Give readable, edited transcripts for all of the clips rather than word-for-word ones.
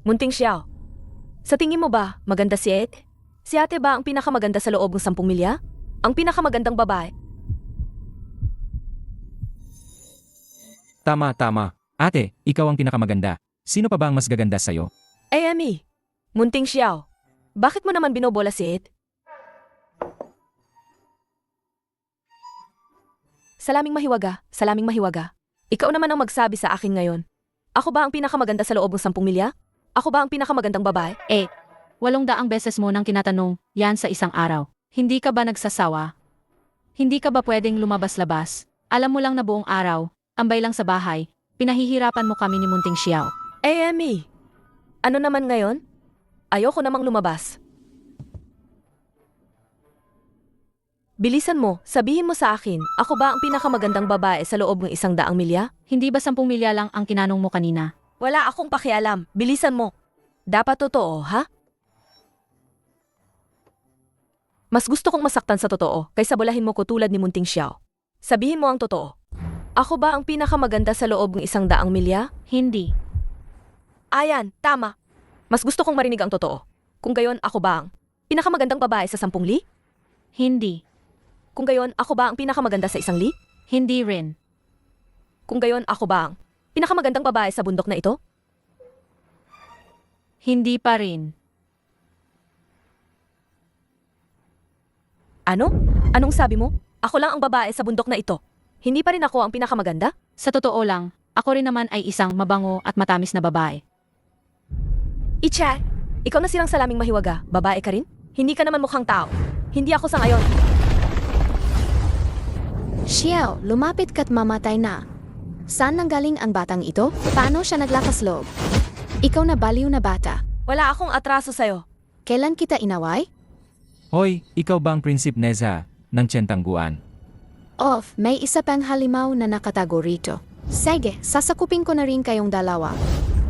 Munting Xiao. Sa tingin mo ba, maganda si Ed? Si ate ba ang pinakamaganda sa loob ng 10 milya? Ang pinakamagandang babae? Tama, tama. Ate, ikaw ang pinakamaganda. Sino pa ba ang mas gaganda sa'yo? Amy, Munting Xiao. Bakit mo naman binobola si Ed? Salaming mahiwaga. Ikaw naman ang magsabi sa akin ngayon. Ako ba ang pinakamaganda sa loob ng 10 milya? Ako ba ang pinakamagandang babae? 800 beses mo nang tinatanong yan sa isang araw. Hindi ka ba nagsasawa? Hindi ka ba pwedeng lumabas-labas? Alam mo lang na buong araw, ambay lang sa bahay, pinahihirapan mo kami ni Munting Xiao. Amy, ano naman ngayon? Ayoko namang lumabas. Bilisan mo, sabihin mo sa akin, ako ba ang pinakamagandang babae sa loob ng 100 milya? Hindi ba 10 milya lang ang tinanong mo kanina? Wala akong pakialam, bilisan mo. Dapat totoo, ha? Mas gusto kong masaktan sa totoo kaysa bulahin mo ko tulad ni Munting Xiao. Sabihin mo ang totoo. Ako ba ang pinakamaganda sa loob ng 100 milya? Hindi. Ayan, tama. Mas gusto kong marinig ang totoo. Kung gayon, ako ba ang pinakamagandang babae sa 10 li? Hindi. Kung gayon, ako ba ang pinakamaganda sa 1 li? Hindi rin. Kung gayon, ako ba ang pinakamagandang babae sa bundok na ito? Hindi pa rin. Ano? Anong sabi mo? Ako lang ang babae sa bundok na ito. Hindi pa rin ako ang pinakamaganda? Sa totoo lang, ako rin naman ay isang mabango at matamis na babae. Icha, ikaw na silang salaming mahiwaga. Babae ka rin? Hindi ka naman mukhang tao. Hindi ako sangayon. Xiao, lumapit ka't mamatay na. Saan nanggaling ang batang ito? Paano siya naglakas loob? Ikaw na baliw na bata. Wala akong atraso sa'yo. Kailan kita inaway? Hoy, ikaw ba ang Prinsip Neza ng Tiyentangguan? May isa pang halimaw na nakatago rito. Sige, sasakupin ko na rin kayong dalawa.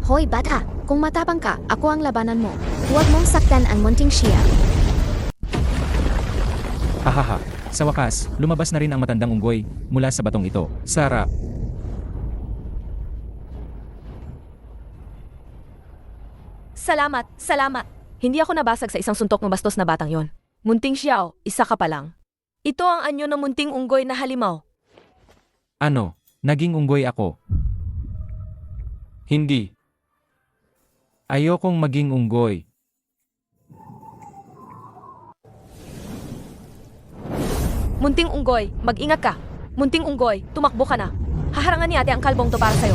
Hoy bata, kung matapang ka, ako ang labanan mo. Huwag mong saktan ang Munting Xiao. Hahaha, sa wakas, lumabas na rin ang matandang unggoy mula sa batong ito. Sarap. Salamat. Hindi ako nabasag sa isang suntok ng bastos na batang yon. Munting Xiao, isa ka pa lang. Ito ang anyo ng munting unggoy na halimaw. Ano? Naging unggoy ako. Hindi. Ayokong maging unggoy. Munting unggoy, mag-ingat ka. Munting unggoy, tumakbo ka na. Haharangan ni ate ang kalbong to para sa'yo.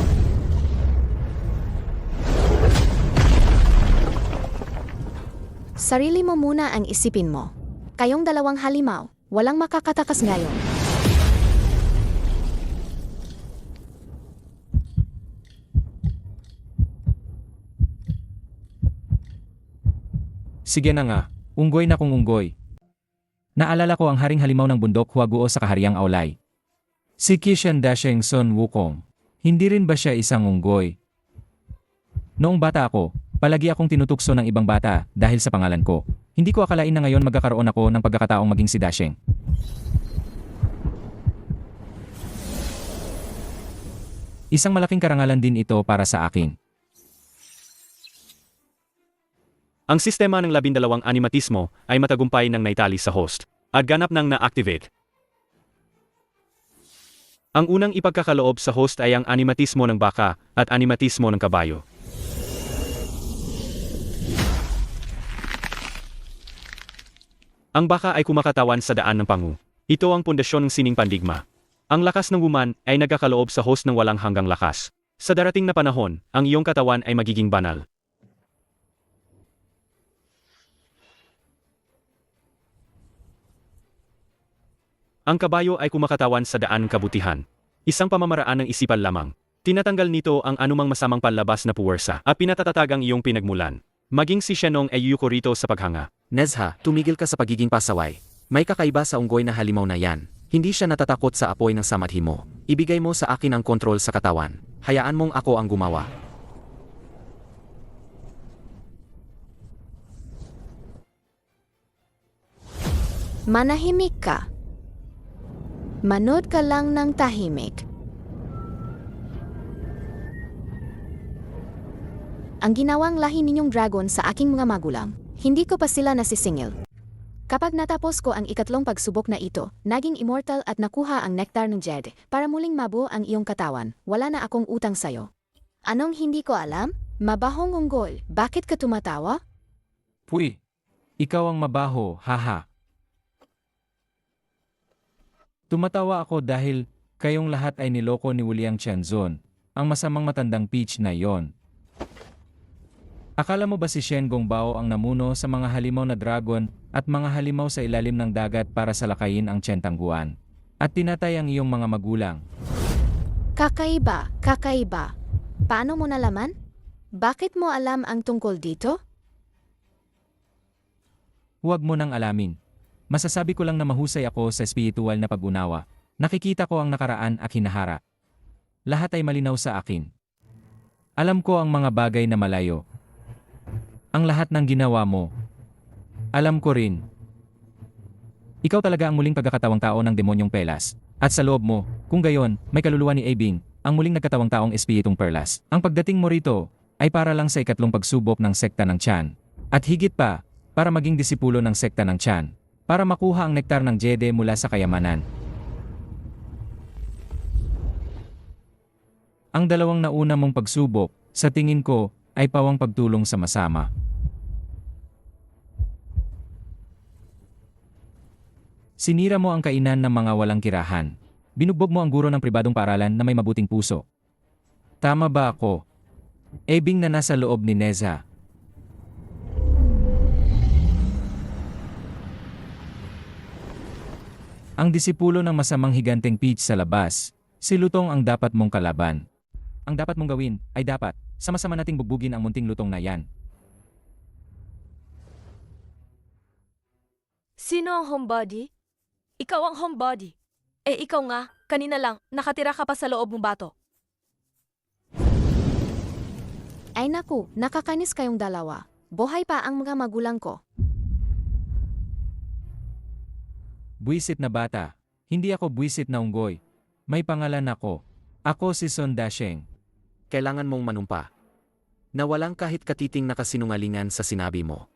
Sarili mo muna ang isipin mo. Kayong dalawang halimaw, walang makakatakas ngayon. Sige na nga, unggoy na kung unggoy. Naalala ko ang haring halimaw ng bundok Huaguo sa kahariang Aulay. Si Qishan Dasheng Sun Wukong. Hindi rin ba siya isang unggoy? Noong bata ako, palagi akong tinutukso ng ibang bata dahil sa pangalan ko. Hindi ko akalain na ngayon magkakaroon ako ng pagkakataong maging si Dasheng. Isang malaking karangalan din ito para sa akin. Ang sistema ng 12 animatismo ay matagumpay ng naitali sa host at ganap ng na-activate. Ang unang ipagkakaloob sa host ay ang animatismo ng baka at animatismo ng kabayo. Ang baka ay kumakatawan sa daan ng pangu. Ito ang pundasyon ng sining pandigma. Ang lakas ng woman ay nagkakaloob sa host ng walang hanggang lakas. Sa darating na panahon, ang iyong katawan ay magiging banal. Ang kabayo ay kumakatawan sa daan ng kabutihan. Isang pamamaraan ng isipan lamang. Tinatanggal nito ang anumang masamang panlabas na puwersa at pinatatatag ang iyong pinagmulan. Maging si Shenong ay yuko rito sa paghanga. Nezha, tumigil ka sa pagiging pasaway. May kakaiba sa unggoy na halimaw na yan. Hindi siya natatakot sa apoy ng samadhi mo. Ibigay mo sa akin ang kontrol sa katawan. Hayaan mong ako ang gumawa. Manahimik ka. Manood ka lang ng tahimik. ang ginawang lahi ninyong dragon sa aking mga magulang. Hindi ko pa sila nasisingil. Kapag natapos ko ang ikatlong pagsubok na ito, naging immortal at nakuha ang nectar ng Jed para muling mabuo ang iyong katawan, wala na akong utang sayo. Anong hindi ko alam? Mabahong unggoy, bakit ka tumatawa? Puy, ikaw ang mabaho, haha. Tumatawa ako dahil kayong lahat ay niloko ni William Tianzon, ang masamang matandang peach na yon. Akala mo ba si Shen Gongbao ang namuno sa mga halimaw na dragon at mga halimaw sa ilalim ng dagat para salakayin ang Tientangguan? At tinatay ang iyong mga magulang. Kakaiba, kakaiba. Paano mo nalaman? Bakit mo alam ang tungkol dito? Huwag mo nang alamin. Masasabi ko lang na mahusay ako sa espiritual na pag-unawa. Nakikita ko ang nakaraan at hinahara. Lahat ay malinaw sa akin. Alam ko ang mga bagay na malayo. Ang lahat ng ginawa mo. Alam ko rin. Ikaw talaga ang muling pagkakatawang tao ng demonyong Pelas. At sa loob mo, kung gayon, may kaluluwa ni Abing, ang muling nagkatawang taong espiritong Perlas. Ang pagdating mo rito ay para lang sa ikatlong pagsubok ng sekta ng Chan. At higit pa, para maging disipulo ng sekta ng Chan. Para makuha ang nektar ng Jede mula sa kayamanan. Ang dalawang nauna mong pagsubok, sa tingin ko, ay pawang pagtulong sa masama. Sinira mo ang kainan ng mga walang kirahan. Binugbog mo ang guro ng pribadong paaralan na may mabuting puso. Tama ba ako? Abing na nasa loob ni Neza. Ang disipulo ng masamang higanteng Peach sa labas, si Lutong ang dapat mong kalaban. Ang dapat mong gawin ay dapat, sama-sama nating bugbugin ang munting Lutong na yan. Sino ang homebody? Ikaw ang homebody. Eh ikaw nga, kanina lang, nakatira ka pa sa loob mong bato. Ay naku, nakakainis kayong dalawa. Buhay pa ang mga magulang ko. Buisit na bata. Hindi ako buisit na unggoy. May pangalan ako. Ako si Son Dasheng. Kailangan mong manumpa. Na walang kahit katiting na kasinungalingan sa sinabi mo.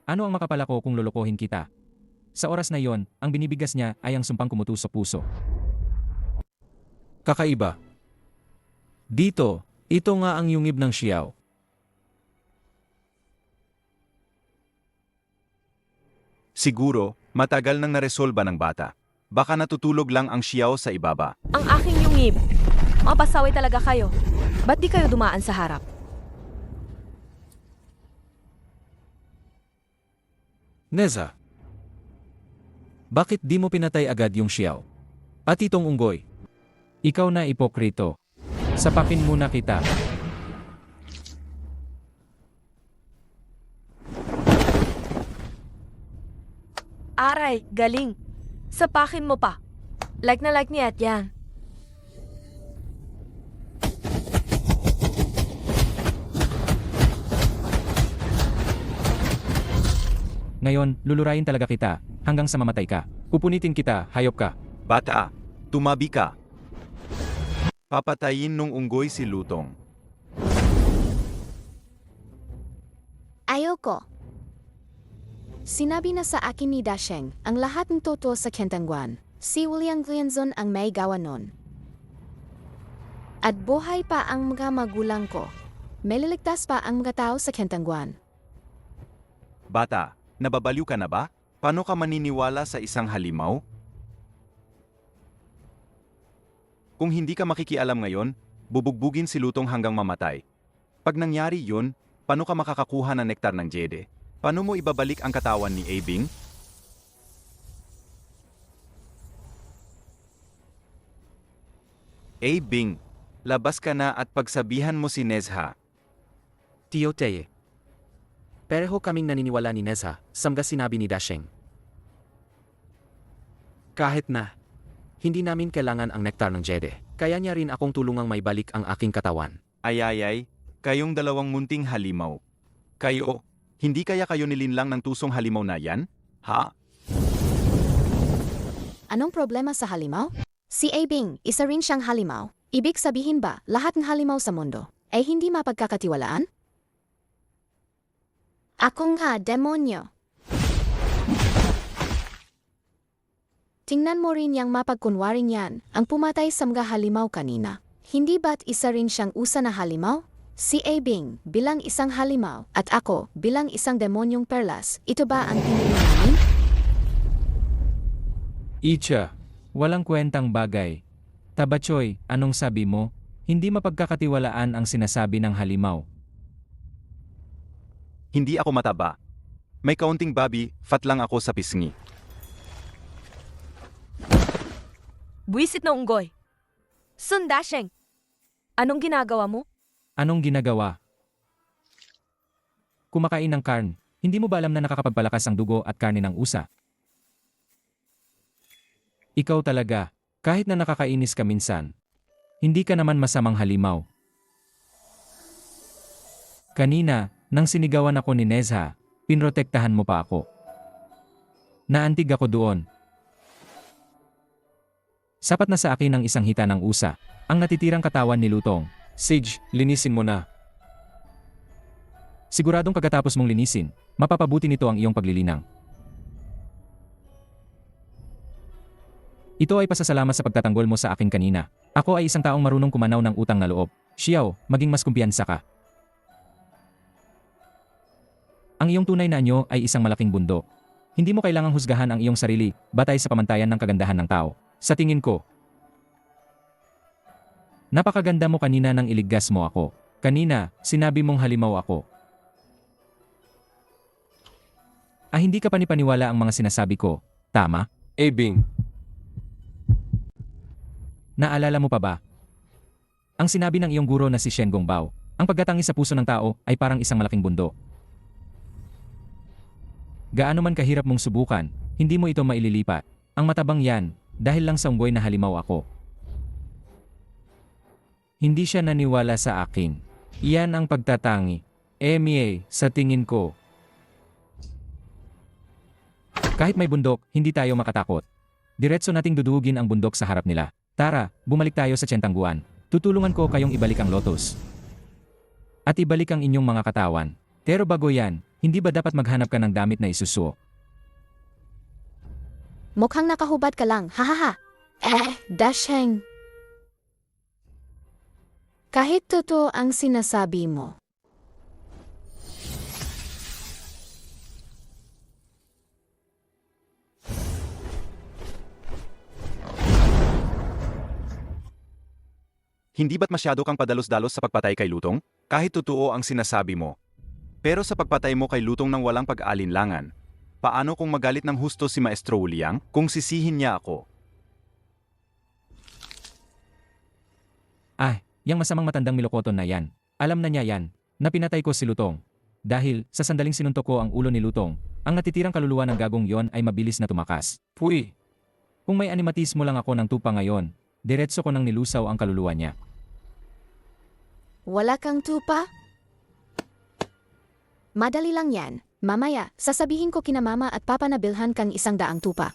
Ano ang makapala ko kung lolokohin kita? Sa oras na yon, ang binibigas niya ay ang sumpang kumutuso sa puso. Kakaiba. Dito, ito nga ang yungib ng Xiao. Siguro, matagal nang naresolba ng bata. Baka natutulog lang ang Xiao sa ibaba. Ang aking yungib. Mga pasaway talaga kayo. Ba't di kayo dumaan sa harap? Neza. Bakit di mo pinatay agad yung Xiao? At itong unggoy. Ikaw na ipokrito. Sapakin muna kita. Aray, galing. Sapakin mo pa. Like na like ni at yan. Ngayon, lulurayin talaga kita, hanggang sa mamatay ka. Pupunitin kita, hayop ka. Bata, tumabi ka. Papatayin nung unggoy si Lutong. Ayoko. Sinabi na sa akin ni Dasheng ang lahat ng totoo sa Tientangguan. Si William Tianzon ang may gawa nun. At buhay pa ang mga magulang ko. Meliligtas pa ang mga tao sa Tientangguan. Bata, nababaliw ka na ba? Paano ka maniniwala sa isang halimaw? Kung hindi ka makikialam ngayon, bubugbugin si Lutong hanggang mamatay. Pag nangyari yun, paano ka makakakuha ng nektar ng Jede? Paano mo ibabalik ang katawan ni Abing? Abing, labas ka na at pagsabihan mo si Nezha. Tio Teye. Pareho kaming naniniwala ni Neza, samga sinabi ni Dasheng. Kahit na, hindi namin kailangan ang nektar ng Jede. Kaya niya rin akong tulungang maibalik ang aking katawan. Ayayay, kayong dalawang munting halimaw. Kayo, hindi kaya kayo nilinlang ng tusong halimaw na yan? Ha? Anong problema sa halimaw? Si Abing, isa rin siyang halimaw. Ibig sabihin ba, lahat ng halimaw sa mundo ay hindi mapagkakatiwalaan? Ako nga, demonyo. Tingnan mo rin yang mapagkunwaring yan, ang pumatay sa mga halimaw kanina. Hindi ba't isa rin siyang usa na halimaw? Si Abing bilang isang halimaw at ako bilang isang demonyong perlas, ito ba ang pinili namin? Icha, walang kwentang bagay. Tabachoy, anong sabi mo? Hindi mapagkakatiwalaan ang sinasabi ng halimaw. Hindi ako mataba. May kaunting babi, fat lang ako sa pisngi. Buwisit na unggoy. Sun Dasheng, anong ginagawa mo? Anong ginagawa? Kumakain ng karn. Hindi mo ba alam na nakakapagpalakas ang dugo at karne ng usa? Ikaw talaga, kahit na nakakainis ka minsan, hindi ka naman masamang halimaw. Kanina, nang sinigawan ako ni Nezha, pinrotektahan mo pa ako. Naantig ako doon. Sapat na sa akin ang isang hita ng usa, ang natitirang katawan ni Lutong. Sage, linisin mo na. Siguradong pagkatapos mong linisin, mapapabuti nito ang iyong paglilinang. Ito ay pasasalamat sa pagtatanggol mo sa akin kanina. Ako ay isang taong marunong kumanaw ng utang na loob. Xiao, maging mas kumpiyansa ka. Ang iyong tunay na anyo ay isang malaking bundok. Hindi mo kailangang husgahan ang iyong sarili batay sa pamantayan ng kagandahan ng tao. Sa tingin ko, napakaganda mo kanina nang iligtas mo ako. Kanina, sinabi mong halimaw ako. Hindi ka panipaniwala ang mga sinasabi ko, tama? Abing, Naalala mo pa ba? Ang sinabi ng iyong guro na si Shen Gongbao, ang pagkatangi sa puso ng tao ay parang isang malaking bundok. Gaano man kahirap mong subukan, hindi mo ito maililipat. Ang matabang yan, dahil lang sa unggoy na halimaw ako. Hindi siya naniwala sa akin. Iyan ang pagtatangi. Emie, sa tingin ko. Kahit may bundok, hindi tayo makatakot. Diretso nating dudugin ang bundok sa harap nila. Tara, bumalik tayo sa Tiyentangguan. Tutulungan ko kayong ibalik ang lotus. At ibalik ang inyong mga katawan. Pero bago yan, hindi ba dapat maghanap ka ng damit na isusuot? Mukhang nakahubad ka lang, hahaha. Dasheng. Kahit totoo ang sinasabi mo. Hindi ba't masyado kang padalos-dalos sa pagpatay kay Lutong? Kahit totoo ang sinasabi mo. Pero sa pagpatay mo kay Lutong ng walang pag-alinlangan, paano kung magalit ng husto si Maestro Wuliang kung sisihin niya ako? Yang masamang matandang milokoton na yan. Alam na niya yan, na pinatay ko si Lutong. Dahil, sa sandaling sinuntok ko ang ulo ni Lutong, ang natitirang kaluluwa ng gagong yon ay mabilis na tumakas. Puy! Kung may animatismo lang ako ng tupa ngayon, diretso ko nang nilusaw ang kaluluwa niya. Wala kang tupa? Madali lang yan. Mamaya, sasabihin ko kina mama at papa na bilhan kang 100 tupa.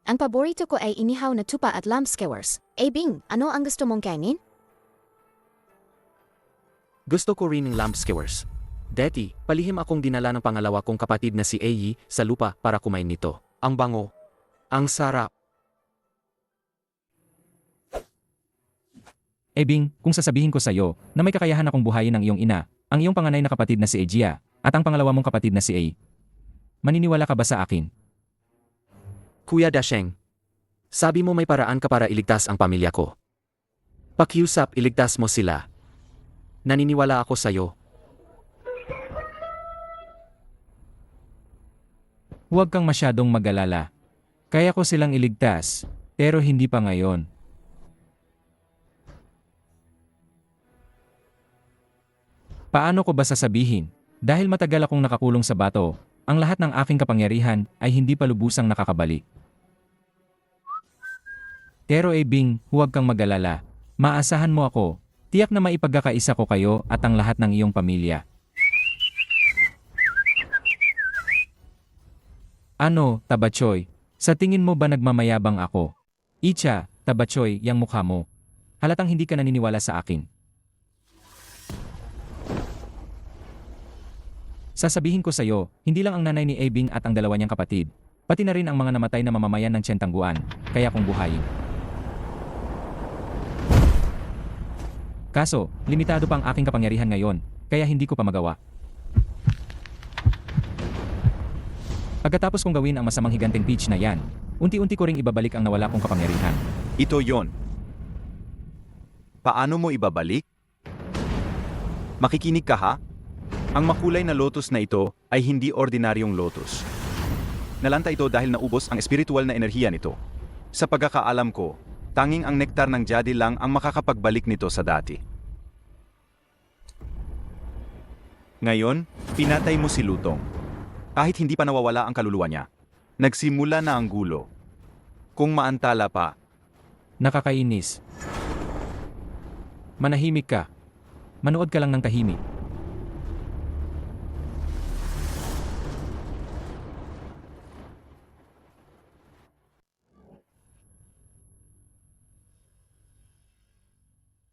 Ang paborito ko ay inihaw na tupa at lamb skewers. Bing, ano ang gusto mong kainin? Gusto ko rin ng lamb skewers. Deti, palihim akong dinala ng pangalawa kong kapatid na si Ayi sa lupa para kumain nito. Ang bango. Ang sarap. Bing, kung sasabihin ko sa'yo na may kakayahan akong buhayin ng iyong ina, ang iyong panganay na kapatid na si Ejia, at ang pangalawa mong kapatid na si A. Maniniwala ka ba sa akin? Kuya Dasheng, sabi mo may paraan ka para iligtas ang pamilya ko. Pakiusap, iligtas mo sila. Naniniwala ako sa'yo. Huwag kang masyadong mag-alala. Kaya ko silang iligtas, pero hindi pa ngayon. Paano ko ba sasabihin? Dahil matagal akong nakakulong sa bato, ang lahat ng aking kapangyarihan ay hindi pa lubusang nakakabalik. Pero Bing, huwag kang mag-alala. Maasahan mo ako. Tiyak na maipagkakaisa ko kayo at ang lahat ng iyong pamilya. Ano, Tabachoy? Sa tingin mo ba nagmamayabang ako? Icha, Tabachoy, yang mukha mo. Halatang hindi ka naniniwala sa akin. Sasabihin ko sa'yo, hindi lang ang nanay ni Abing at ang dalawa niyang kapatid, pati na rin ang mga namatay na mamamayan ng Tiyentangguan, kaya kung buhayin. Kaso, limitado pa ang aking kapangyarihan ngayon, kaya hindi ko pa magawa. Pagkatapos kong gawin ang masamang higanteng peach na yan, unti-unti ko ring ibabalik ang nawala kong kapangyarihan. Ito yon. Paano mo ibabalik? Makikinig ka ha? Ang makulay na lotus na ito ay hindi ordinaryong lotus. Nalanta ito dahil naubos ang espiritual na enerhiya nito. Sa pagkakaalam ko, tanging ang nektar ng Jade lang ang makakapagbalik nito sa dati. Ngayon, pinatay mo si Lutong. Kahit hindi pa nawawala ang kaluluwa niya, nagsimula na ang gulo. Kung maantala pa, Nakakainis. Manahimik ka. Manood ka lang ng tahimik.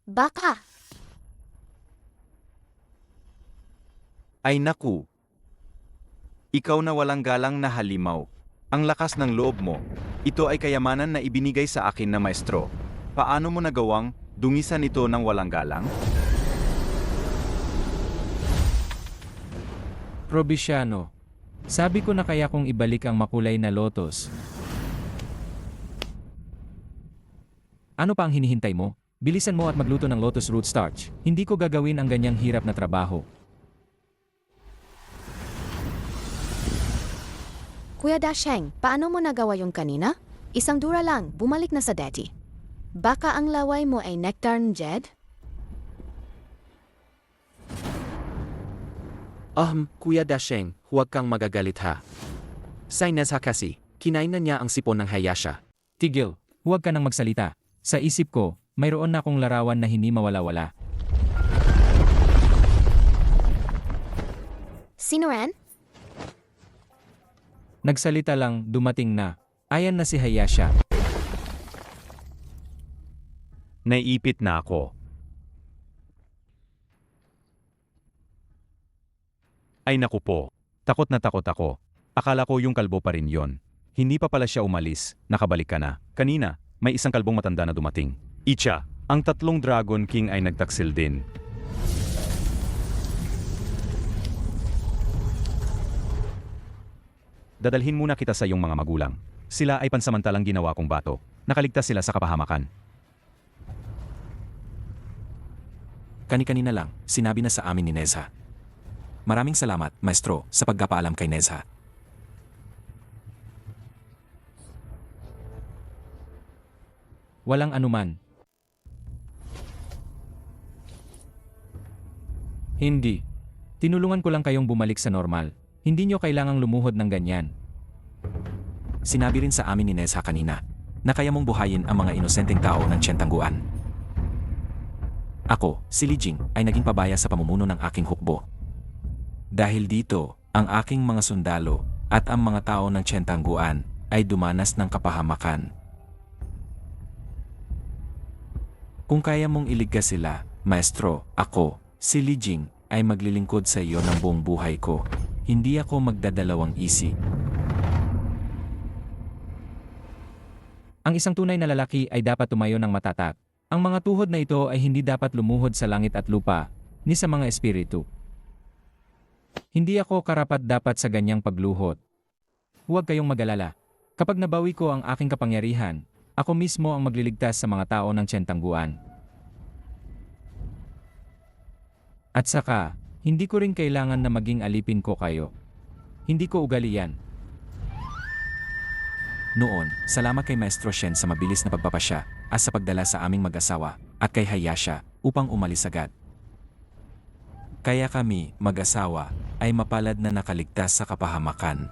Baka! ay naku. Ikaw na walang galang na halimaw. Ang lakas ng loob mo. Ito ay kayamanan na ibinigay sa akin na maestro. Paano mo nagawang dungisan ito ng walang galang? Probissyano. Sabi ko na kaya kong ibalik ang makulay na lotus. Ano pa ang hinihintay mo? Bilisan mo at magluto ng lotus root starch. Hindi ko gagawin ang ganyang hirap na trabaho. Kuya Dasheng, paano mo nagawa yung kanina? Isang dura lang, bumalik na sa dati. Baka ang laway mo ay nectar ng Jed? Kuya Dasheng, huwag kang magagalit ha. Sa Inezha kasi, kinain na niya ang sipon ng Hayasha. Tigil, huwag ka nang magsalita. Sa isip ko, mayroon na akong larawan na hindi mawala-wala. Sino Ren? Nagsalita lang, dumating na. Ayan na si Hayasha. Naiipit na ako. Ay naku po. Takot na takot ako. Akala ko yung kalbo pa rin yon. Hindi pa pala siya umalis. Nakabalik ka na. Kanina, may isang kalbong matanda na dumating. Icha, ang 3 Dragon King ay nagtaksil din. Dadalhin muna kita sa iyong mga magulang. Sila ay pansamantalang ginawa kong bato. Nakaligtas sila sa kapahamakan. Kani-kanina lang, sinabi na sa amin ni Nezha. Maraming salamat, maestro, sa pagkapaalam kay Nezha. Walang anuman. Hindi. Tinulungan ko lang kayong bumalik sa normal. Hindi nyo kailangang lumuhod ng ganyan. Sinabi rin sa amin ni Nezha kanina, na kaya mong buhayin ang mga inosenteng tao ng Tiyentangguan. Ako, si Li Jing, ay naging pabaya sa pamumuno ng aking hukbo. Dahil dito, ang aking mga sundalo at ang mga tao ng Tiyentangguan ay dumanas ng kapahamakan. Kung kaya mong iligtas sila, maestro, ako, si Li Jing, ay maglilingkod sa iyo ng buong buhay ko. Hindi ako magdadalawang isip. Ang isang tunay na lalaki ay dapat tumayo ng matatak. Ang mga tuhod na ito ay hindi dapat lumuhod sa langit at lupa, ni sa mga espiritu. Hindi ako karapat-dapat sa ganyang pagluhod. Huwag kayong mag-alala. Kapag nabawi ko ang aking kapangyarihan, ako mismo ang magliligtas sa mga tao ng Tiyentangguan. At saka, hindi ko rin kailangan na maging alipin ko kayo. Hindi ko ugali yan. Noon, salamat kay Maestro Shen sa mabilis na pagpapasya at sa pagdala sa aming mag-asawa at kay Hayasha upang umalis agad. Kaya kami, mag-asawa, ay mapalad na nakaligtas sa kapahamakan.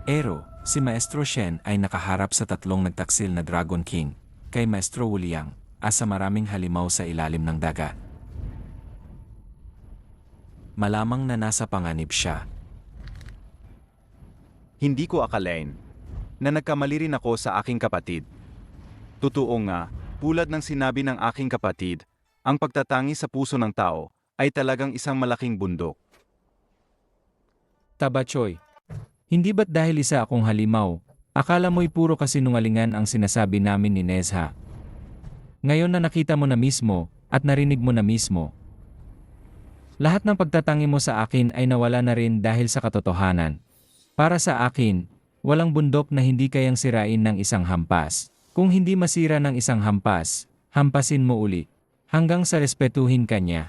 Ero, si Maestro Shen ay nakaharap sa 3 nagtaksil na Dragon King, kay Maestro Wuliang, at sa maraming halimaw sa ilalim ng dagat. Malamang na nasa panganib siya. Hindi ko akalain na nagkamali rin ako sa aking kapatid. Totoo nga, Tulad ng sinabi ng aking kapatid, ang pagtatangi sa puso ng tao ay talagang isang malaking bundok. Tabachoy. Hindi ba't dahil isa akong halimaw, akala mo'y puro kasinungalingan ang sinasabi namin ni Nezha? Ngayon na nakita mo na mismo, at narinig mo na mismo. Lahat ng pagtatangi mo sa akin ay nawala na rin dahil sa katotohanan. Para sa akin, walang bundok na hindi kayang sirain ng isang hampas. Kung hindi masira ng isang hampas, hampasin mo uli, hanggang sa respetuhin ka niya.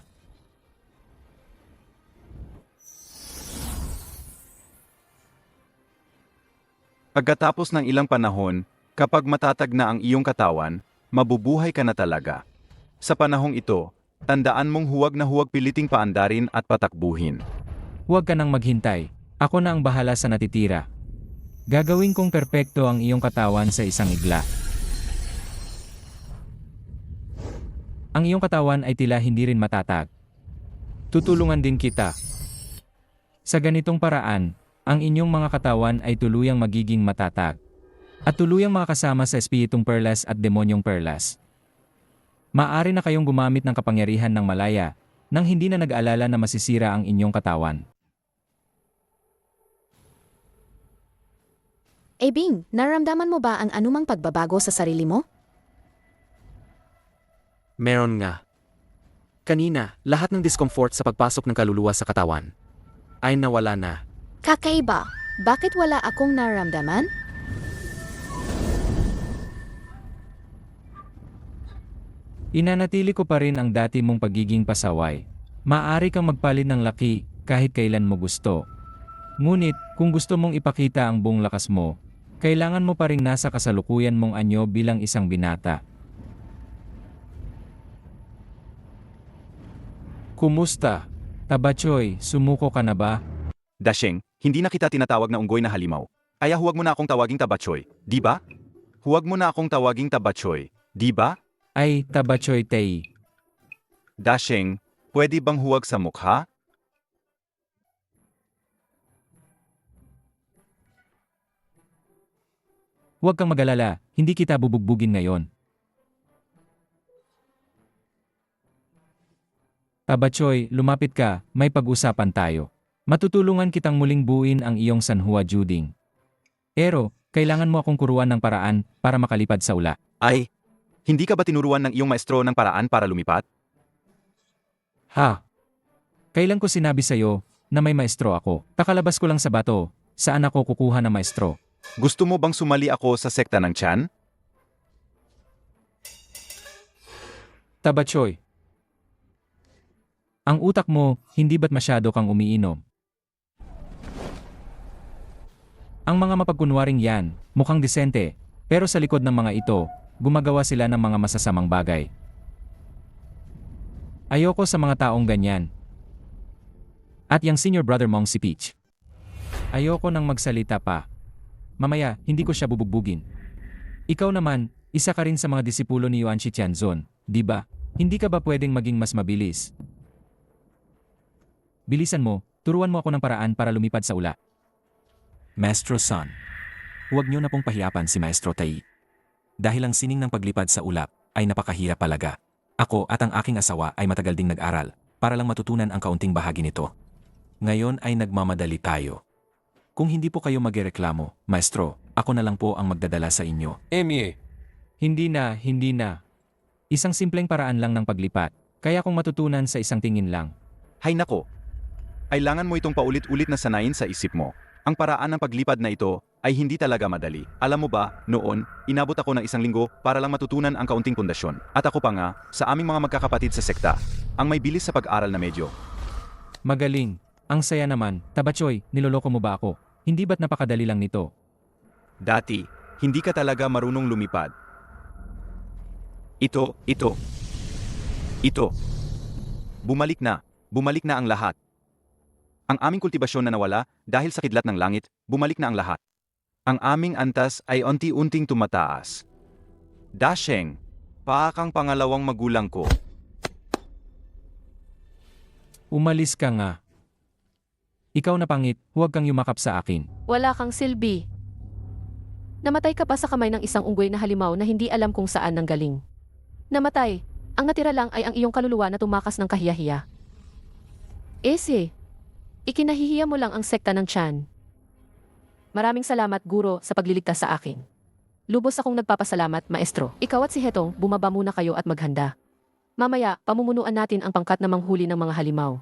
Pagkatapos ng ilang panahon, kapag matatag na ang iyong katawan, mabubuhay ka na talaga. Sa panahong ito, tandaan mong huwag na huwag piliting paandarin at patakbuhin. Huwag ka nang maghintay, ako na ang bahala sa natitira. Gagawin kong perpekto ang iyong katawan sa isang igla. Ang iyong katawan ay tila hindi rin matatag. Tutulungan din kita. Sa ganitong paraan, ang inyong mga katawan ay tuluyang magiging matatag. At tuluyang makakasama sa espiritong perlas at demonyong perlas. Maaari na kayong gumamit ng kapangyarihan ng malaya, nang hindi na nag-alala na masisira ang inyong katawan. Bing, naramdaman mo ba ang anumang pagbabago sa sarili mo? Meron nga. Kanina, lahat ng discomfort sa pagpasok ng kaluluwa sa katawan ay nawala na. Kakaiba. Bakit wala akong naramdaman? Inanatili ko pa rin ang dati mong pagiging pasaway. Maaari kang magpalit ng laki kahit kailan mo gusto. Ngunit, kung gusto mong ipakita ang buong lakas mo, kailangan mo pa rin nasa kasalukuyan mong anyo bilang isang binata. Kumusta? Tabachoy, sumuko ka na ba? Dasheng, hindi na kita tinatawag na unggoy na halimaw. Kaya huwag mo na akong tawaging Tabachoy, di ba? Huwag mo na akong tawaging Tabachoy, di ba? Ay, Tabachoy Tei. Dasheng, pwede bang huwag sa mukha? Huwag kang mag-alala, hindi kita bubugbugin ngayon. Tabachoy, lumapit ka, may pag-usapan tayo. Matutulungan kitang muling buuin ang iyong Sanhua Juding. Pero, kailangan mo akong kuruan ng paraan para makalipad sa ula. Ay, hindi ka ba tinuruan ng iyong maestro ng paraan para lumipat? Ha? Kailan ko sinabi sa'yo na may maestro ako? Kakalabas ko lang sa bato, saan ako kukuha ng maestro? Gusto mo bang sumali ako sa sekta ng Chan? Tabachoy. Ang utak mo, hindi ba't masyado kang umiinom? Ang mga mapagkunwaring yan, mukhang disente, pero sa likod ng mga ito, gumagawa sila ng mga masasamang bagay. Ayoko sa mga taong ganyan. At yung senior brother mong si Peach. Ayoko nang magsalita pa. Mamaya, hindi ko siya bubugbugin. Ikaw naman, isa ka rin sa mga disipulo ni Yuan Shi Tianzon, di ba? Hindi ka ba pwedeng maging mas mabilis? Bilisan mo, turuan mo ako ng paraan para lumipad sa ula. Maestro Sun, huwag niyo na pong pahiyapan si Maestro Tai. Dahil ang sining ng paglipad sa ulap ay napakahirap palaga. Ako at ang aking asawa ay matagal ding nag-aral para lang matutunan ang kaunting bahagi nito. Ngayon ay nagmamadali tayo. Kung hindi po kayo magreklamo, Maestro, ako na lang po ang magdadala sa inyo. Hindi na. Isang simpleng paraan lang ng paglipat, kaya kung matutunan sa isang tingin lang. Hay nako. Kailangan mo itong paulit-ulit na sanayin sa isip mo. Ang paraan ng paglipad na ito ay hindi talaga madali. Alam mo ba, noon, inabot ako ng 1 linggo para lang matutunan ang kaunting pundasyon. At ako pa nga, sa aming mga magkakapatid sa sekta, ang may bilis sa pag-aral na medyo. Magaling. Ang saya naman. Tabachoy, niloloko mo ba ako? Hindi ba't napakadali lang nito? Dati, hindi ka talaga marunong lumipad. Ito. Bumalik na ang lahat. Ang aming kultibasyon na nawala dahil sa kidlat ng langit, bumalik na ang lahat. Ang aming antas ay unti-unting tumataas. Dasheng, paakang pangalawang magulang ko. Umalis ka nga. Ikaw na pangit, huwag kang yumakap sa akin. Wala kang silbi. Namatay ka pa sa kamay ng isang unggoy na halimaw na hindi alam kung saan nanggaling. Namatay. Ang natira lang ay ang iyong kaluluwa na tumakas ng kahiyahiya. Ese, ikinahihiya mo lang ang sekta ng Chan. Maraming salamat, Guro, sa pagliligtas sa akin. Lubos akong nagpapasalamat, Maestro. Ikaw at si Hetong, bumaba muna kayo at maghanda. Mamaya, pamumunuan natin ang pangkat na manghuli ng mga halimaw.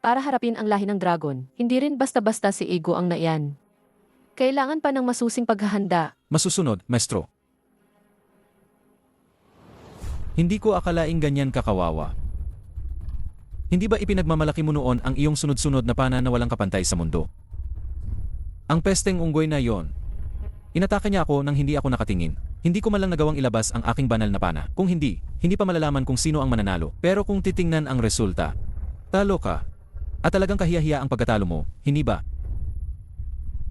Para harapin ang lahi ng dragon, hindi rin basta-basta si Ego ang naiyan. Kailangan pa ng masusing paghahanda. Masusunod, Maestro. Hindi ko akalaing ganyan kakawawa. Hindi ba ipinagmamalaki mo noon ang iyong sunod-sunod na pana na walang kapantay sa mundo? Ang pesteng unggoy na yon. Inatake niya ako nang hindi ako nakatingin. Hindi ko man lang nagawang ilabas ang aking banal na pana. Kung hindi pa malalaman kung sino ang mananalo. Pero kung titingnan ang resulta, talo ka. At talagang kahiyahiya ang pagkatalo mo, hindi ba?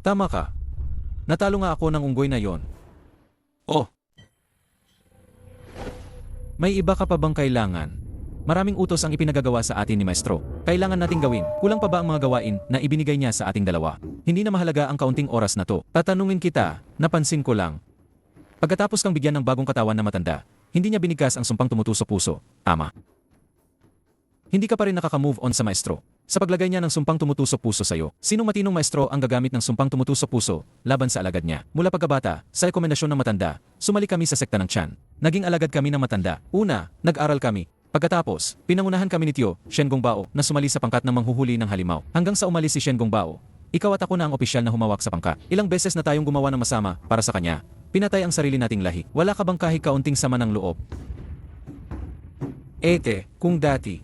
Tama ka. Natalo nga ako ng unggoy na yon. Oh! May iba ka pa bang kailangan? Maraming utos ang ipinagagawa sa atin ni Maestro. Kailangan nating gawin. Kulang pa ba ang mga gawain na ibinigay niya sa ating dalawa? Hindi na mahalaga ang kaunting oras na to. Tatanungin kita, napansin ko lang. Pagkatapos kang bigyan ng bagong katawan na matanda, hindi niya binigkas ang sumpang tumutuso-puso. Tama. Hindi ka pa rin nakaka-move on sa Maestro. Sa paglagay niya ng sumpang tumutuso-puso sa'yo, sinong matinong maestro ang gagamit ng sumpang tumutuso-puso laban sa alagad niya? Mula pagkabata, sa rekomendasyon ng matanda, sumali kami sa sekta ng Chan. Naging alagad kami ng matanda. Una, nag-aral kami. Pagkatapos, pinangunahan kami ni Tio, Shen Gongbao, na sumali sa pangkat ng manghuhuli ng halimaw. Hanggang sa umalis si Shen Gongbao, ikaw at ako na ang opisyal na humawak sa pangkat. Ilang beses na tayong gumawa ng masama para sa kanya. Pinatay ang sarili nating lahi. Wala ka bang kahit kaunting sama ng loob? Ete, kung dati.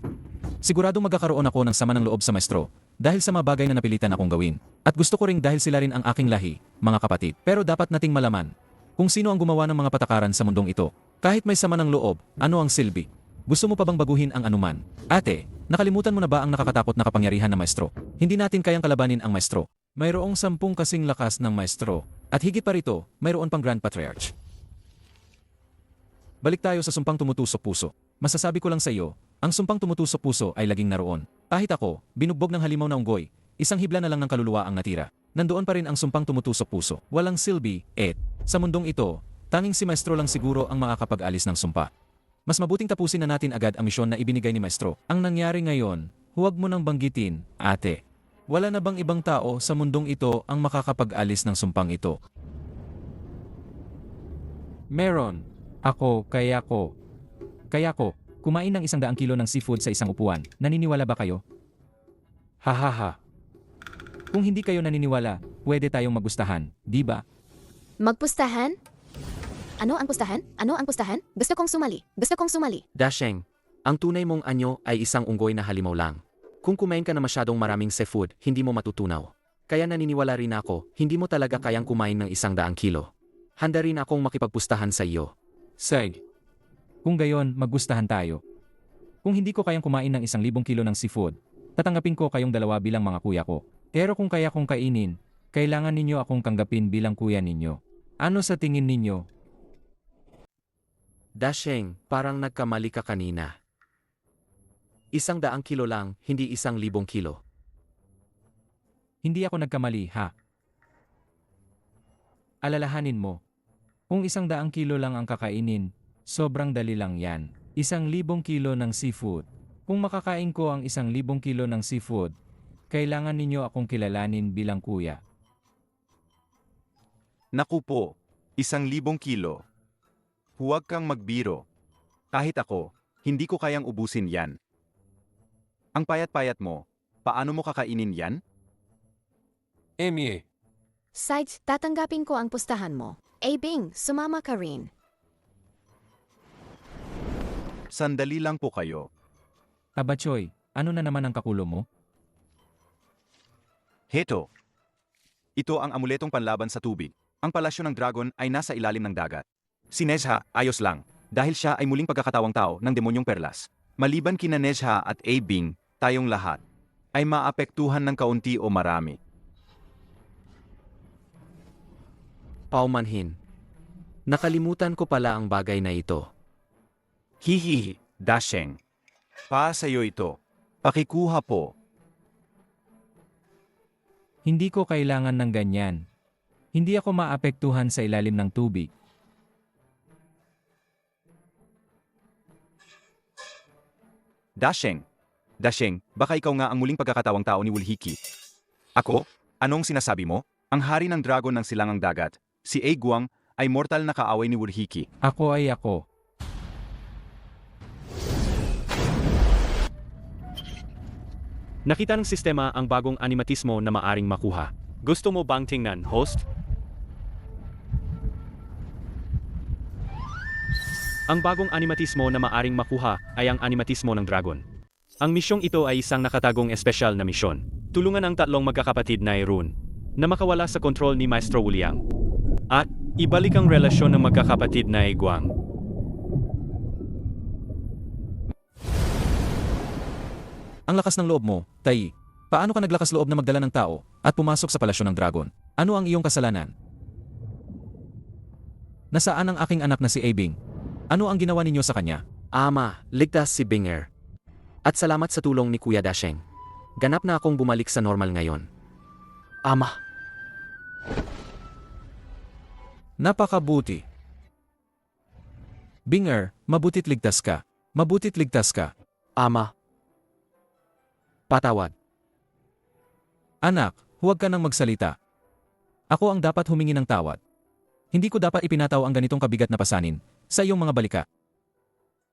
Siguradong magkakaroon ako ng sama ng loob sa Maestro dahil sa mga bagay na napilitan akong gawin. At gusto ko ring dahil sila rin ang aking lahi, mga kapatid. Pero dapat nating malaman kung sino ang gumawa ng mga patakaran sa mundong ito. Kahit may sama ng loob, ano ang silbi? Gusto mo pa bang baguhin ang anuman? Ate, nakalimutan mo na ba ang nakakatakot na kapangyarihan ng Maestro? Hindi natin kayang kalabanin ang Maestro. Mayroong 10 kasing lakas ng Maestro. At higit pa rito, mayroon pang Grand Patriarch. Balik tayo sa sumpang tumutusok-puso. Masasabi ko lang sa iyo, ang sumpang tumutusok-puso ay laging naroon. Kahit ako, binugbog ng halimaw na unggoy, isang hibla na lang ng kaluluwa ang natira. Nandoon pa rin ang sumpang tumutusok-puso. Walang silbi, sa mundong ito, tanging si Maestro lang siguro ang makakapag-alis ng sumpa. Mas mabuting tapusin na natin agad ang misyon na ibinigay ni Maestro. Ang nangyari ngayon, huwag mo nang banggitin, ate. Wala na bang ibang tao sa mundong ito ang makakapag-alis ng sumpang ito? Meron. Ako, kaya ko. Kumain ng 100 kilo ng seafood sa isang upuan. Naniniwala ba kayo? Hahaha. Kung hindi kayo naniniwala, pwede tayong magustahan, di ba? Magpustahan? Ano ang pustahan? Ano ang pustahan? Gusto kong sumali. Dasheng, ang tunay mong anyo ay isang unggoy na halimaw lang. Kung kumain ka na masyadong maraming seafood, hindi mo matutunaw. Kaya naniniwala rin ako, hindi mo talaga kayang kumain ng 100 kilo. Handa rin akong makipagpustahan sa iyo. Sige. Kung gayon, magustahan tayo. Kung hindi ko kayang kumain ng 1,000 kilo ng seafood, tatanggapin ko kayong dalawa bilang mga kuya ko. Pero kung kaya kong kainin, kailangan ninyo akong tanggapin bilang kuya ninyo. Ano sa tingin ninyo? Dasheng, parang nagkamali ka kanina. 100 kilo lang, hindi 1,000 kilo. Hindi ako nagkamali, ha? Alalahanin mo. Kung 100 kilo lang ang kakainin, sobrang dali lang yan. 1,000 kilo ng seafood. Kung makakain ko ang 1,000 kilo ng seafood, kailangan ninyo akong kilalanin bilang kuya. Naku po, 1,000 kilo. Huwag kang magbiro. Kahit ako, hindi ko kayang ubusin yan. Ang payat-payat mo, paano mo kakainin yan? Emie. Sides, tatanggapin ko ang pustahan mo. Bing, sumama ka rin. Sandali lang po kayo. Abachoy, ano na naman ang kakulo mo? Heto. Ito ang amuletong panlaban sa tubig. Ang palasyo ng dragon ay nasa ilalim ng dagat. Si Nezha, ayos lang, dahil siya ay muling pagkakatawang tao ng demonyong perlas. Maliban kina Nezha at Bing, tayong lahat, ay maapektuhan ng kaunti o marami. Paumanhin. Nakalimutan ko pala ang bagay na ito. Hihihi, Dasheng. Pa sa'yo ito. Pakikuha po. Hindi ko kailangan ng ganyan. Hindi ako maapektuhan sa ilalim ng tubig. Dasheng. Dasheng, baka ikaw nga ang muling pagkakatawang tao ni Wulhiki. Ako? Anong sinasabi mo? Ang hari ng dragon ng silangang dagat, si Aguang, ay mortal na kaaway ni Wulhiki. Ako ay ako. Nakita ng sistema ang bagong animatismo na maaring makuha. Gusto mo bang tingnan, host? Ang bagong animatismo na maaring makuha ay ang animatismo ng dragon. Ang misyong ito ay isang nakatagong espesyal na misyon. Tulungan ang tatlong magkakapatid na Irun na makawala sa kontrol ni Maestro Wuliang at ibalik ang relasyon ng magkakapatid na Aguang. Ang lakas ng loob mo, Tai. Paano ka naglakas loob na magdala ng tao at pumasok sa palasyo ng dragon? Ano ang iyong kasalanan? Nasaan ang aking anak na si Abing? Ano ang ginawa ninyo sa kanya? Ama, ligtas si Binger. At salamat sa tulong ni Kuya Dasheng. Ganap na akong bumalik sa normal ngayon. Ama, Napakabuti. Binger, mabutit ligtas ka. Mabutit ligtas ka. ama. Patawad. Anak, huwag ka nang magsalita. Ako ang dapat humingi ng tawad. Hindi ko dapat ipinataw ang ganitong kabigat na pasanin sa iyong mga balika.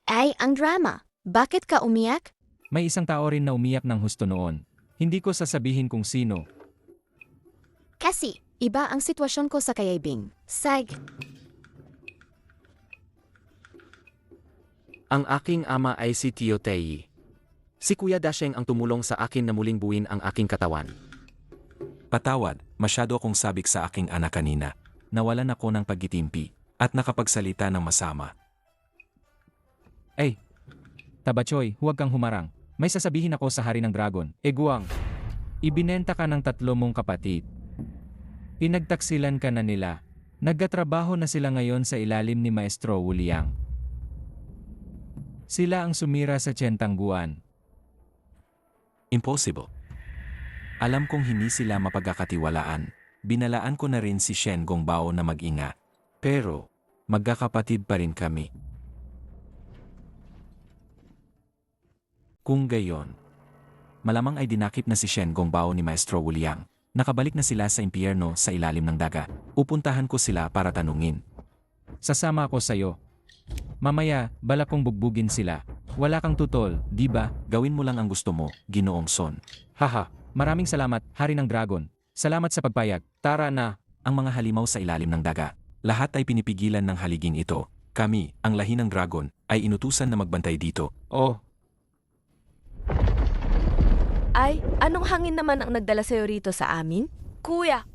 Ay, ang drama. Bakit ka umiyak? May isang tao rin na umiyak ng husto noon. Hindi ko sasabihin kung sino. Kasi, iba ang sitwasyon ko sa kayaybing. Sag. Ang aking ama ay si Tio Tei. Si Kuya Dasheng ang tumulong sa akin na muling buuin ang aking katawan. Patawad, masyado akong sabik sa aking anak kanina. Nawalan ako ng paggitimpi at nakapagsalita ng masama. Ay, Tabachoy, huwag kang humarang. May sasabihin ako sa hari ng dragon. Eguang, ibinenta ka ng 3 mong kapatid. Pinagtaksilan ka na nila. Nagkatrabaho na sila ngayon sa ilalim ni Maestro Wuliang. Sila ang sumira sa Tiyentangguan. Impossible. Alam kong hindi sila mapagkakatiwalaan. Binalaan ko na rin si Shen Gongbao na mag-ingat. Pero, magkakapatid pa rin kami. Kung gayon, malamang ay dinakip na si Shen Gongbao ni Maestro Wuliang. Nakabalik na sila sa impyerno sa ilalim ng dagat. Upuntahan ko sila para tanungin. Sasama ako sa'yo. Mamaya, balak kong bugbugin sila. Wala kang tutol, di ba? Gawin mo lang ang gusto mo, Ginoong Son. Haha, maraming salamat, hari ng dragon. Salamat sa pagpayag. Tara na. Ang mga halimaw sa ilalim ng dagat. Lahat ay pinipigilan ng haliging ito. Kami, ang lahi ng dragon, ay inutusan na magbantay dito. Oh, Ay, anong hangin naman ang nagdala sa'yo rito sa amin? Kuya!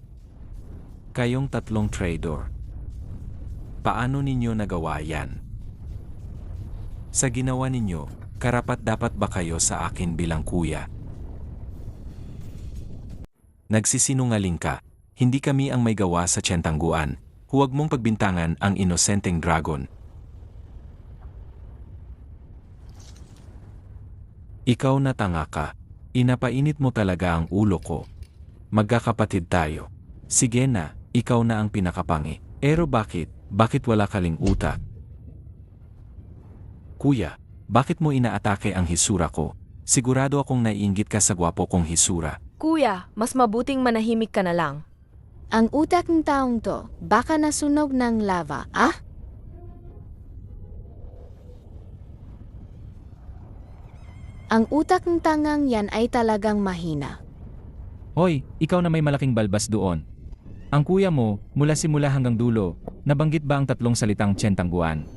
Kayong 3 traitor. Paano ninyo nagawa yan? Sa ginawa ninyo, karapat-dapat ba kayo sa akin bilang kuya? Nagsisinungaling ka. Hindi kami ang may gawa sa Tiyentangguan. Huwag mong pagbintangan ang inosenteng dragon. Ikaw na tanga ka. Inapainit mo talaga ang ulo ko. Magkakapatid tayo. Sige na, ikaw na ang pinakapangi. Pero bakit? Bakit wala kaling utak? Kuya, bakit mo inaatake ang hisura ko? Sigurado akong naiinggit ka sa gwapo kong hisura. Kuya, mas mabuting manahimik ka na lang. Ang utak ng taong to, baka nasunog ng lava, ah? Ang utak ng tangang yan ay talagang mahina. hoy, ikaw na may malaking balbas doon. Ang kuya mo, mula simula hanggang dulo, nabanggit ba ang 3 salitang Tiyentangguan?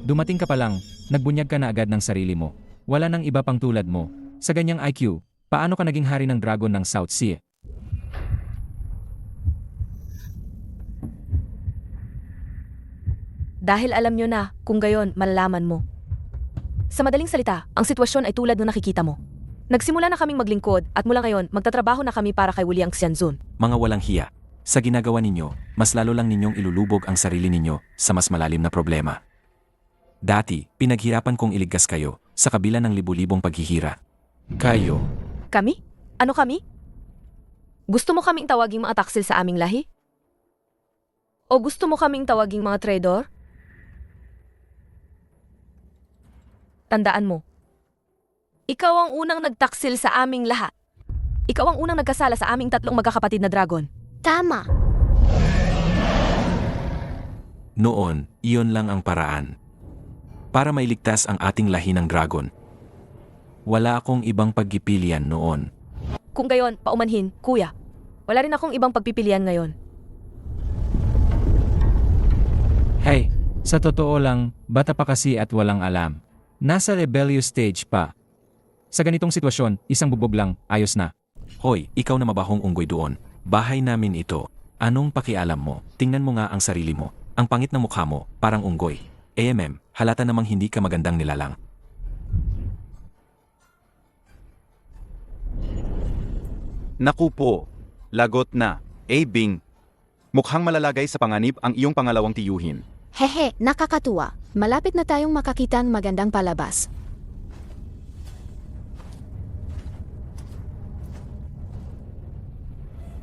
Dumating ka pa lang, nagbunyag ka na agad ng sarili mo. Wala nang iba pang tulad mo. Sa ganyang IQ, paano ka naging hari ng dragon ng South Sea? Dahil alam nyo na, kung gayon, malalaman mo. Sa madaling salita, ang sitwasyon ay tulad ng nakikita mo. Nagsimula na kaming maglingkod at mula ngayon, magtatrabaho na kami para kay Wuliang Xianzun. Mga walang hiya. Sa ginagawa ninyo, mas lalo lang ninyong ilulubog ang sarili ninyo sa mas malalim na problema. Dati, pinaghirapan kong iligtas kayo sa kabila ng libu-libong paghihira. Kayo, Kami? Ano kami? Gusto mo kaming tawaging mga taksil sa aming lahi? O gusto mo kaming tawaging mga traidor? Tandaan mo, ikaw ang unang nagtaksil sa aming lahat. Ikaw ang unang nagkasala sa aming tatlong magkakapatid na dragon. Tama. Noon, iyon lang ang paraan. Para mailigtas ang ating lahi ng dragon. Wala akong ibang pagpipilian noon. Kung gayon, paumanhin, kuya. Wala rin akong ibang pagpipilian ngayon. Hey, sa totoo lang, bata pa kasi at walang alam. Nasa rebellious stage pa. Sa ganitong sitwasyon, isang bubog lang, ayos na. Hoy, ikaw na mabahong unggoy doon. Bahay namin ito. Anong pakialam mo? Tingnan mo nga ang sarili mo. Ang pangit ng mukha mo, parang unggoy. Halata namang hindi ka magandang nilalang. Naku po, lagot na. Bing. Mukhang malalagay sa panganib ang iyong pangalawang tiyuhin. Hehe, nakakatuwa. Malapit na tayong makakita ng magandang palabas.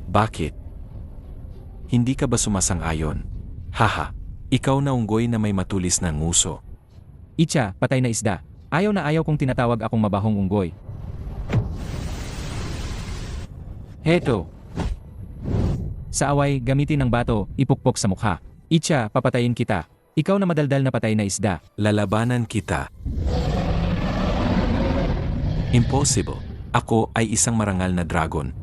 Bakit? Hindi ka ba sumasang-ayon? Haha, ikaw na unggoy na may matulis na nguso. Icha, patay na isda. Ayaw na ayaw kong tinatawag akong mabahong unggoy. Heto. Sa away, gamitin ng bato, ipukpok sa mukha. Icha, papatayin kita. Ikaw na madaldal na patay na isda. Lalabanan kita. Impossible. Ako ay isang marangal na dragon.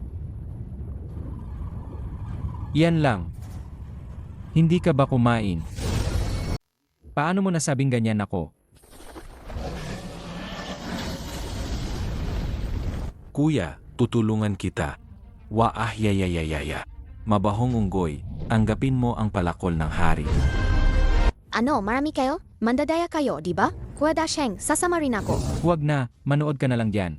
Yan lang. Hindi ka ba kumain? Paano mo nasabing ganyan ako? Kuya, tutulungan kita. Yayayayaya. Mabahong unggoy, anggapin mo ang palakol ng hari. Ano, marami kayo? Mandadaya kayo, di ba? Kuya Dasheng, sasama rin ako. Huwag na, manood ka na lang dyan.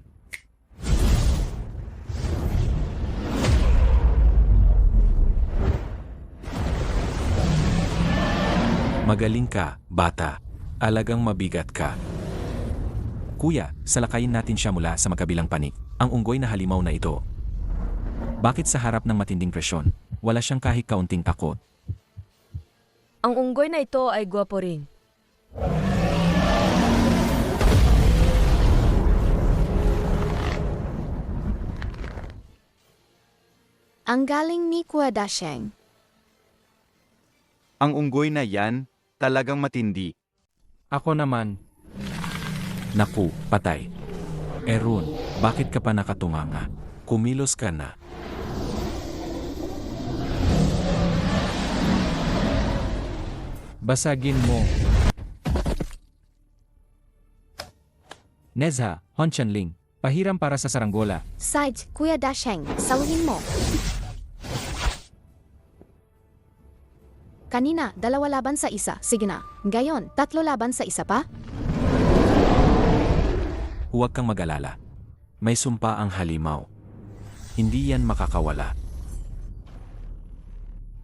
Magaling ka, bata. Alagang mabigat ka. Kuya, salakayin natin siya mula sa magkabilang panig. Ang unggoy na halimaw na ito. Bakit sa harap ng matinding presyon, wala siyang kahit kaunting takot? Ang unggoy na ito ay gwapo rin. Ang galing ni Kuya Dasheng. Ang unggoy na yan, talagang matindi. Ako naman, Naku, patay. Erun, bakit ka pa nakatunganga? Kumilos ka na. basagin mo. Nezha, Honchanling, pahiram para sa saranggola. Sides, Kuya Dasheng, saluhin mo. Kanina, 2 laban sa isa. Sige na. Ngayon, 3 laban sa isa pa? Huwag kang mag-alala. May sumpa ang halimaw. Hindi yan makakawala.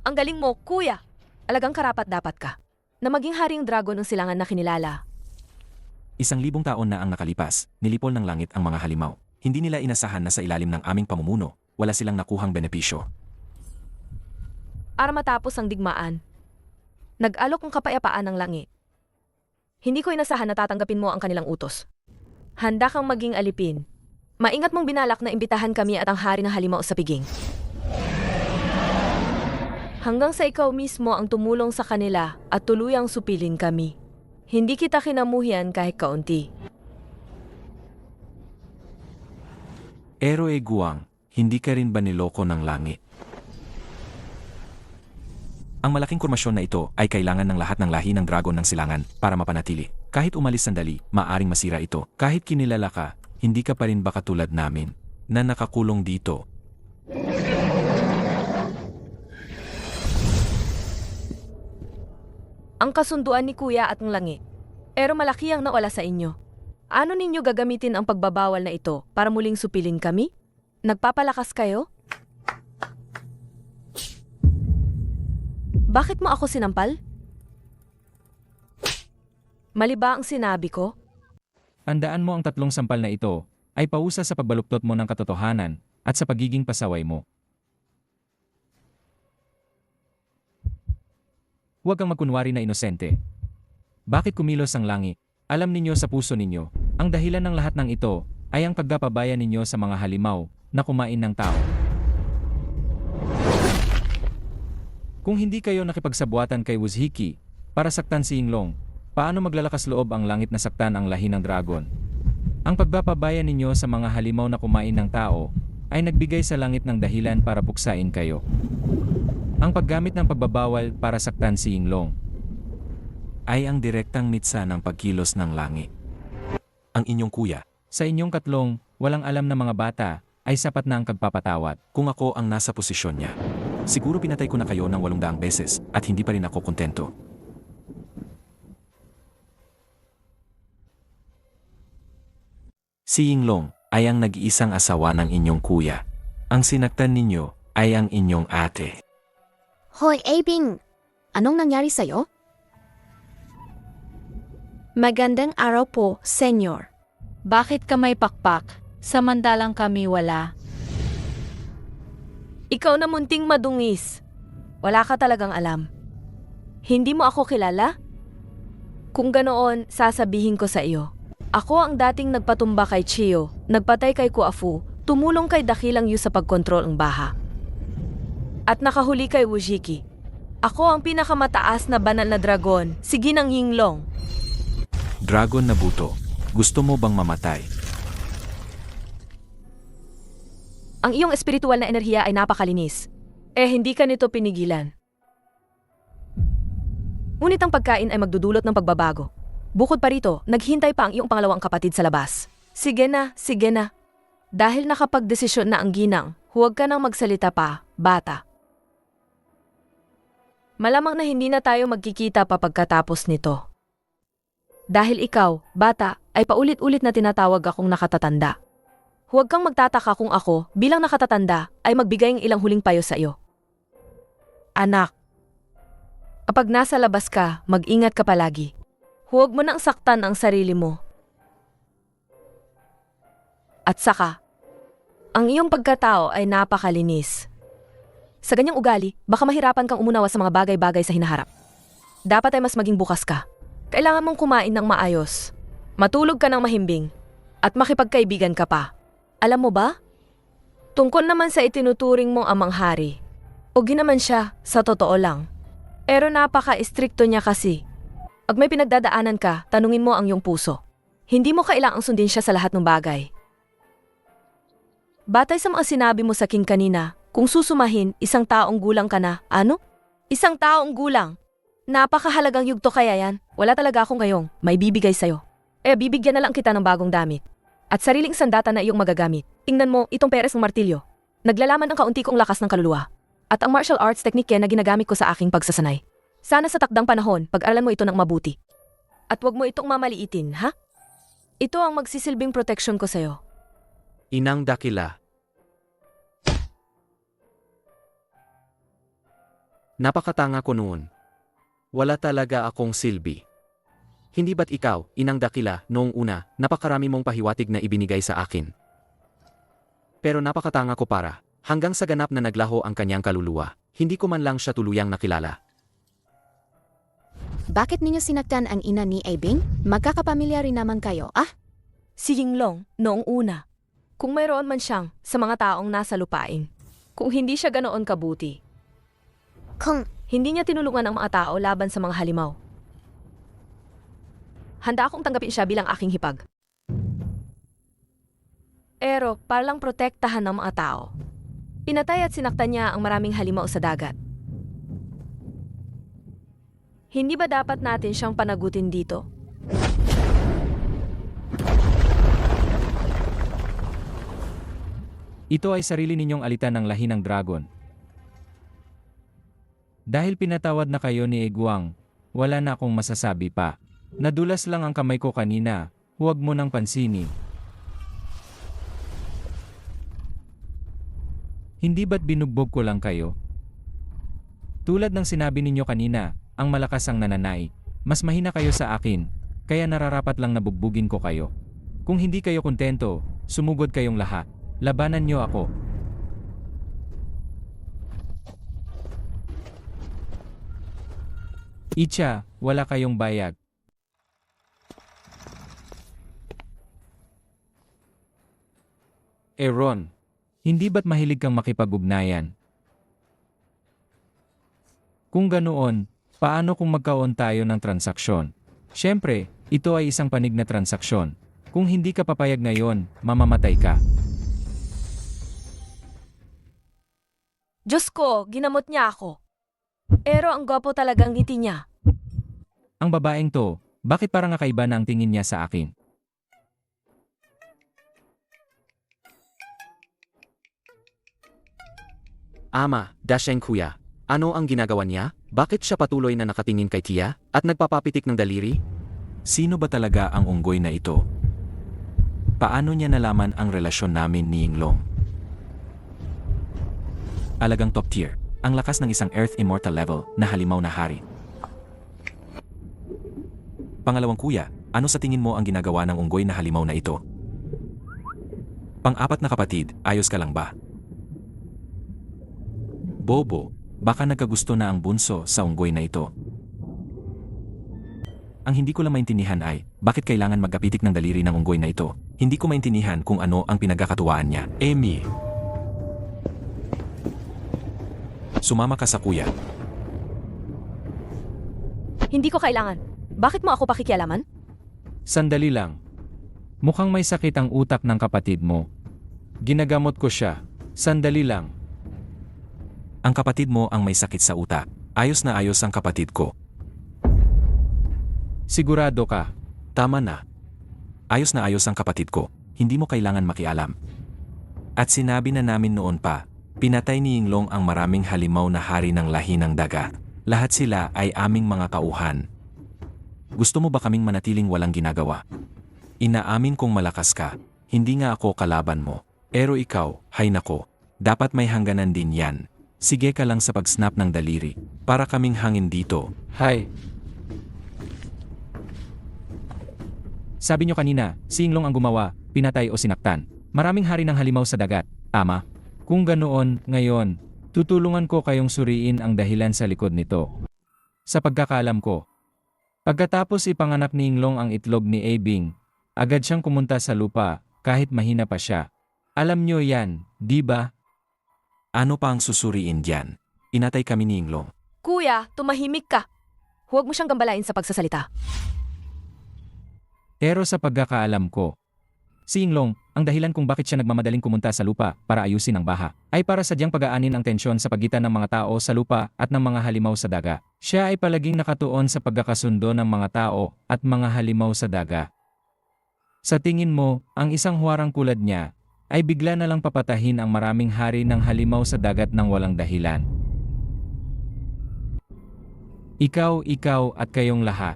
Ang galing mo, kuya. Alagang karapat dapat ka. Na maging haring dragon ang silangan na kinilala. 1,000 taon na ang nakalipas, nilipol ng langit ang mga halimaw. Hindi nila inasahan na sa ilalim ng aming pamumuno, wala silang nakuhang benepisyo. Para matapos ang digmaan, nag-alok ang kapayapaan ng langit. Hindi ko inasahan na tatanggapin mo ang kanilang utos. Handa kang maging alipin. Maingat mong binalak na imbitahan kami at ang hari ng halimaw sa piging. Hanggang sa ikaw mismo ang tumulong sa kanila at tuluyang supilin kami. Hindi kita kinamuhian kahit kaunti. Ero e Guang, hindi ka rin ba niloko ng langit? Ang malaking kurmasyon na ito ay kailangan ng lahat ng lahi ng dragon ng silangan para mapanatili. Kahit umalis sandali, maaring masira ito. Kahit kinilala ka, hindi ka pa rin ba katulad namin na nakakulong dito? Ang kasunduan ni Kuya at ng langit. Pero malaki ang nawala sa inyo. Ano ninyo gagamitin ang pagbabawal na ito para muling supilin kami? Nagpapalakas kayo? Bakit mo ako sinampal? Mali ba ang sinabi ko? Tandaan mo ang 3 sampal na ito ay pausa sa pagbaluktot mo ng katotohanan at sa pagiging pasaway mo. Huwag kang magkunwari na inosente. Bakit kumilos ang langit? alam ninyo sa puso ninyo, ang dahilan ng lahat ng ito ay ang pagpapabaya ninyo sa mga halimaw na kumain ng tao. Kung hindi kayo nakipagsabuatan kay Wuzhiki para saktan si Yinglong, paano maglalakas loob ang langit na saktan ang lahi ng dragon? Ang pagpapabaya ninyo sa mga halimaw na kumain ng tao ay nagbigay sa langit ng dahilan para puksain kayo. Ang paggamit ng pagbabawal para saktan si Yinglong Ay ang direktang mitsa ng pagkilos ng langit. Ang inyong kuya, sa inyong katlong walang alam na mga bata ay sapat na ang pagpapatawad. kung ako ang nasa posisyon niya, siguro pinatay ko na kayo ng 800 beses at hindi pa rin ako kontento. Si Yinglong ay ang nag-iisang asawa ng inyong kuya. Ang sinaktan ninyo ay ang inyong ate. Hoy, Abing! Anong nangyari sa'yo? Magandang araw po, Senyor. Bakit ka may pakpak, samantalang kami wala? Ikaw na munting madungis. Wala ka talagang alam. Hindi mo ako kilala? Kung ganoon, sasabihin ko sa iyo. Ako ang dating nagpatumba kay Chiyo, nagpatay kay Kuafu, tumulong kay Dakilang Yu sa pagkontrol ng baha. At nakahuli kay Wuzhiki. Ako ang pinakamataas na banal na dragon, si Ginang Yinglong. Dragon na buto, gusto mo bang mamatay? Ang iyong espiritual na enerhiya ay napakalinis. Hindi ka nito pinigilan. Ngunit ang pagkain ay magdudulot ng pagbabago. Bukod pa rito, naghintay pa ang iyong pangalawang kapatid sa labas. Sige na, sige na. Dahil nakapagdesisyon na ang ginang, huwag ka nang magsalita pa, bata. Malamang na hindi na tayo magkikita pa pagkatapos nito. Dahil ikaw, bata, ay paulit-ulit na tinatawag akong nakatatanda. Huwag kang magtataka kung ako, bilang nakatatanda, ay magbigay ng ilang huling payo sa iyo. Anak, kapag nasa labas ka, mag-ingat ka palagi. Huwag mo nang saktan ang sarili mo. At saka, ang iyong pagkatao ay napakalinis. Sa ganyang ugali, baka mahirapan kang umunawa sa mga bagay-bagay sa hinaharap. Dapat ay mas maging bukas ka. Kailangan mong kumain ng maayos, matulog ka ng mahimbing, at makipagkaibigan ka pa. Alam mo ba? Tungkol naman sa itinuturing mong amang hari. Ugi naman siya, sa totoo lang. Pero napaka-istrikto niya kasi. Pag may pinagdadaanan ka, tanungin mo ang iyong puso. Hindi mo kailangang sundin siya sa lahat ng bagay. Batay sa mga sinabi mo sa king kanina, kung susumahin, 1 taong gulang ka na, ano? 1 taong gulang? Napakahalagang yugto kaya yan. Wala talaga akong ngayong may bibigay sa'yo. Bibigyan na lang kita ng bagong damit. At sariling sandata na iyong magagamit. Tingnan mo, itong peres ng martilyo. Naglalaman ang kaunti kong lakas ng kaluluwa. At ang martial arts technique na ginagamit ko sa aking pagsasanay. Sana sa takdang panahon, pag-aralan mo ito ng mabuti. At wag mo itong mamaliitin, ha? Ito ang magsisilbing protection ko sa'yo. Inang Dakila. Napakatanga ko noon. Wala talaga akong silbi. Hindi ba't ikaw, Inang Dakila, noong una, napakarami mong pahiwatig na ibinigay sa akin? Pero napakatanga ko para, hanggang sa ganap na naglaho ang kanyang kaluluwa, hindi ko man lang siya tuluyang nakilala. Bakit ninyo sinaktan ang ina ni Abing? Magkakapamilya rin naman kayo, ah? Si Yinglong, noong una. Kung mayroon man siyang sa mga taong nasa lupain. Kung hindi siya ganoon kabuti. Hindi niya tinulungan ang mga tao laban sa mga halimaw. Handa akong tanggapin siya bilang aking hipag. Pero palang protektahan ng mga tao. Pinatay at sinaktan niya ang maraming halimaw sa dagat. Hindi ba dapat natin siyang panagutin dito? Ito ay sarili ninyong alitan ng lahi ng dragon. Dahil pinatawad na kayo ni Eguang, wala na akong masasabi pa. Nadulas lang ang kamay ko kanina, huwag mo nang pansinin. Hindi ba't binugbog ko lang kayo? Tulad ng sinabi ninyo kanina, ang malakas ang nananay, mas mahina kayo sa akin, kaya nararapat lang nabugbugin ko kayo. Kung hindi kayo kontento, sumugod kayong lahat, labanan niyo ako. Icha, wala kayong bayag. Ron, hindi ba't mahilig kang makipag-ugnayan? Kung ganoon, paano kung magkaon tayo ng transaksyon? Siyempre, ito ay isang panig na transaksyon. Kung hindi ka papayag ngayon, mamamatay ka. Diyos ko, ginamot niya ako. Pero ang gwapo talagang ngiti niya. Ang babaeng to, bakit parang kakaiba na ang tingin niya sa akin? Ama, Dasheng kuya. Ano ang ginagawa niya? Bakit siya patuloy na nakatingin kay Tia at nagpapapitik ng daliri? Sino ba talaga ang unggoy na ito? Paano niya nalaman ang relasyon namin ni Yinglong? Alagang top tier, ang lakas ng isang Earth Immortal level na halimaw na hari. Pangalawang kuya, ano sa tingin mo ang ginagawa ng unggoy na halimaw na ito? Pang-apat na kapatid, ayos ka lang ba? Bobo, baka nagkagusto na ang bunso sa unggoy na ito. Ang hindi ko lang maintindihan ay, bakit kailangan magkapitik ng daliri ng unggoy na ito? Hindi ko maintindihan kung ano ang pinagkakatuwaan niya. Amy! Sumama ka sa kuya. Hindi ko kailangan. Bakit mo ako pakikialaman? Sandali lang. Mukhang may sakit ang utak ng kapatid mo. Ginagamot ko siya. Sandali lang. Ang kapatid mo ang may sakit sa utak. Ayos na ayos ang kapatid ko. Sigurado ka. Tama na. Ayos na ayos ang kapatid ko. Hindi mo kailangan makialam. At sinabi na namin noon pa, pinatay ni Yinglong ang maraming halimaw na hari ng lahi ng daga. Lahat sila ay aming mga kauhan. Gusto mo ba kaming manatiling walang ginagawa? Inaamin kong malakas ka. Hindi nga ako kalaban mo. Pero ikaw, hay nako, dapat may hangganan din yan. Sige ka lang sa pag-snap ng daliri. Para kaming hangin dito. Hay. Sabi nyo kanina, si Yinglong ang gumawa, pinatay o sinaktan. Maraming hari ng halimaw sa dagat, ama. Kung ganoon, ngayon, tutulungan ko kayong suriin ang dahilan sa likod nito. Sa pagkakaalam ko, pagkatapos ipanganak ni Yinglong ang itlog ni Abing, agad siyang kumunta sa lupa kahit mahina pa siya. Alam nyo yan, di ba? Ano pa ang susuriin diyan? Inatay kami ni Yinglong. Kuya, tumahimik ka. Huwag mo siyang gambalain sa pagsasalita. Pero sa pagkakaalam ko, si Yinglong, ang dahilan kung bakit siya nagmamadaling kumunta sa lupa para ayusin ang baha, ay para sadyang pag-aanin ang tensyon sa pagitan ng mga tao sa lupa at ng mga halimaw sa daga. Siya ay palaging nakatuon sa pagkakasundo ng mga tao at mga halimaw sa daga. Sa tingin mo, ang isang huwarang kulad niya, ay bigla na lang papatahin ang maraming hari ng halimaw sa dagat ng walang dahilan. Ikaw at kayong lahat.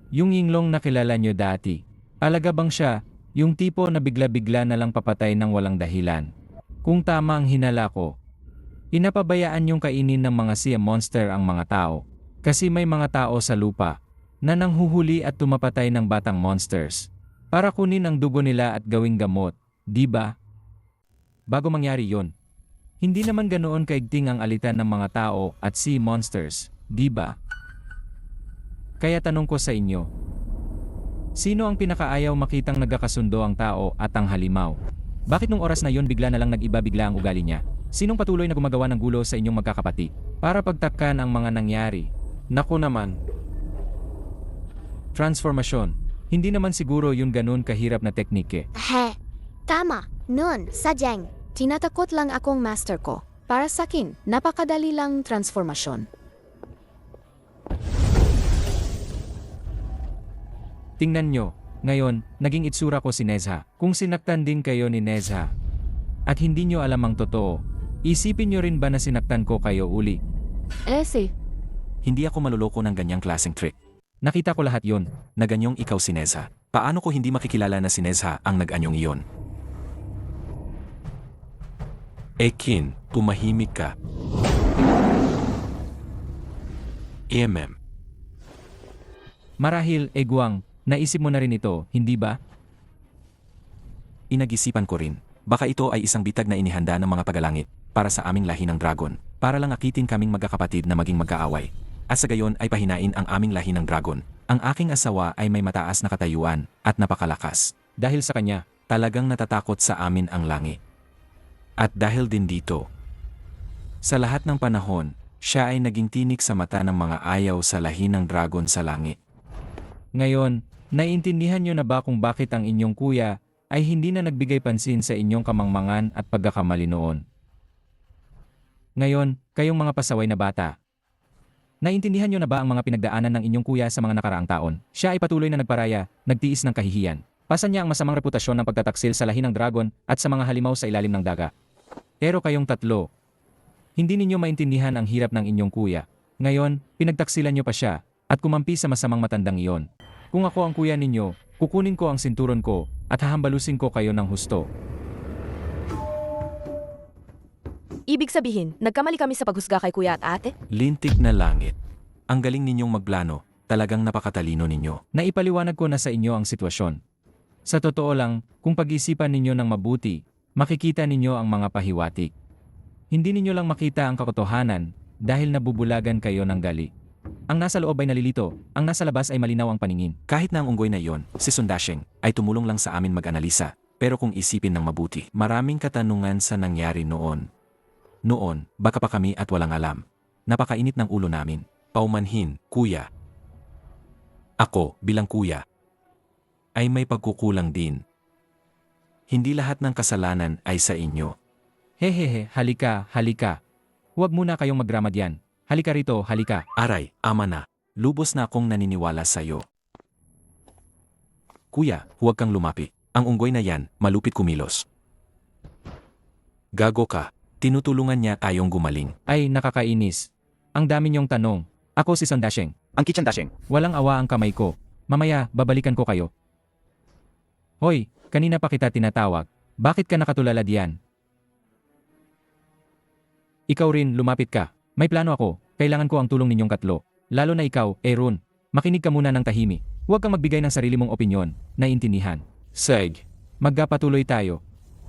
Yung Yinglong na kilala nyo dati, alaga bang siya, yung tipo na bigla-bigla na lang papatay ng walang dahilan? Kung tama ang hinala ko, inapabayaan yung kainin ng mga sea monster ang mga tao, kasi may mga tao sa lupa na nanghuhuli at tumapatay ng batang monsters para kunin ang dugo nila at gawing gamot, di ba? Bago mangyari yon, hindi naman ganoon kaigting ang alitan ng mga tao at sea monsters, di ba? Kaya tanong ko sa inyo, sino ang pinakaayaw makitang nagkakasundo ang tao at ang halimaw? Bakit nung oras na yon bigla na lang nag-iba bigla ang ugali niya? Sinong patuloy na gumagawa ng gulo sa inyong magkakapatid para pagtakpan ang mga nangyari? Naku naman. Transformasyon. Hindi naman siguro yun ganun kahirap na teknike. Tama, nun, sadyang. Tinatakot lang akong master ko. Para sakin, napakadali lang transformasyon. Tingnan nyo, ngayon, naging itsura ko si Nezha. Kung sinaktan din kayo ni Nezha, at hindi nyo alam ang totoo, isipin nyo rin ba na sinaktan ko kayo uli? Hindi ako maluloko ng ganyang klaseng trick. Nakita ko lahat yon. Na ganyong ikaw si Nezha. Paano ko hindi makikilala na si Nezha ang nag-anyong iyon? Ekin, tumahimik ka. Marahil, Guang, naisip mo na rin ito, hindi ba? Inag-isipan ko rin. Baka ito ay isang bitag na inihanda ng mga pagalangit para sa aming lahi ng dragon, para lang akitin kaming magkakapatid na maging magkaaway. At sa gayon ay pahinain ang aming lahi ng dragon, Ang aking asawa ay may mataas na katayuan at napakalakas. Dahil sa kanya, Talagang natatakot sa amin ang langit. At dahil din dito, sa lahat ng panahon, siya ay naging tinik sa mata ng mga ayaw sa lahi ng dragon sa langit. ngayon, naiintindihan niyo na ba kung bakit ang inyong kuya ay hindi na nagbigay pansin sa inyong kamangmangan at pagkakamali noon? Ngayon, kayong mga pasaway na bata, naiintindihan niyo na ba ang mga pinagdaanan ng inyong kuya sa mga nakaraang taon? Siya ay patuloy na nagparaya, nagtiis ng kahihiyan. Pasan niya ang masamang reputasyon ng pagtataksil sa lahi ng dragon at sa mga halimaw sa ilalim ng dagat. Pero kayong tatlo, hindi ninyo maintindihan ang hirap ng inyong kuya. Ngayon, pinagtaksilan niyo pa siya at kumampi sa masamang matandang iyon. Kung ako ang kuya ninyo, kukunin ko ang sinturon ko at hahambalusin ko kayo ng husto. Ibig sabihin, nagkamali kami sa paghusga kay kuya at ate? Lintik na langit. Ang galing ninyong magplano, talagang napakatalino ninyo. Naipaliwanag ko na sa inyo ang sitwasyon. Sa totoo lang, kung pag-isipan ninyo ng mabuti, makikita ninyo ang mga pahiwatig. Hindi ninyo lang makita ang katotohanan dahil nabubulagan kayo ng gali. Ang nasa loob ay nalilito, ang nasa labas ay malinaw ang paningin. Kahit na ang unggoy na iyon, si Sundasheng, ay tumulong lang sa amin mag-analisa. Pero kung isipin ng mabuti, maraming katanungan sa nangyari noon. Noon, baka pa kami at walang alam. Napakainit ng ulo namin. Paumanhin, kuya. Ako, bilang kuya, ay may pagkukulang din. Hindi lahat ng kasalanan ay sa inyo. Hehehe, halika, halika. Huwag muna kayong magdrama diyan. Halika rito, halika. Aray, ama na. Lubos na akong naniniwala sa'yo. Kuya, huwag kang lumapi. Ang unggoy na yan, malupit kumilos. Gago ka. Tinutulungan niya tayong gumaling. Ay, nakakainis. Ang dami niyong tanong. Ako si Sundasheng. Ang kitchen dashing. Walang awa ang kamay ko. Mamaya, babalikan ko kayo. Hoy, kanina pa kita tinatawag. Bakit ka nakatulala diyan? Ikaw rin, lumapit ka. May plano ako. Kailangan ko ang tulong ninyong katlo. Lalo na ikaw, Aaron. Makinig ka muna ng tahimik. Huwag kang magbigay ng sarili mong opinyon. Naiintindihan. Seg. Magkapatuloy tayo.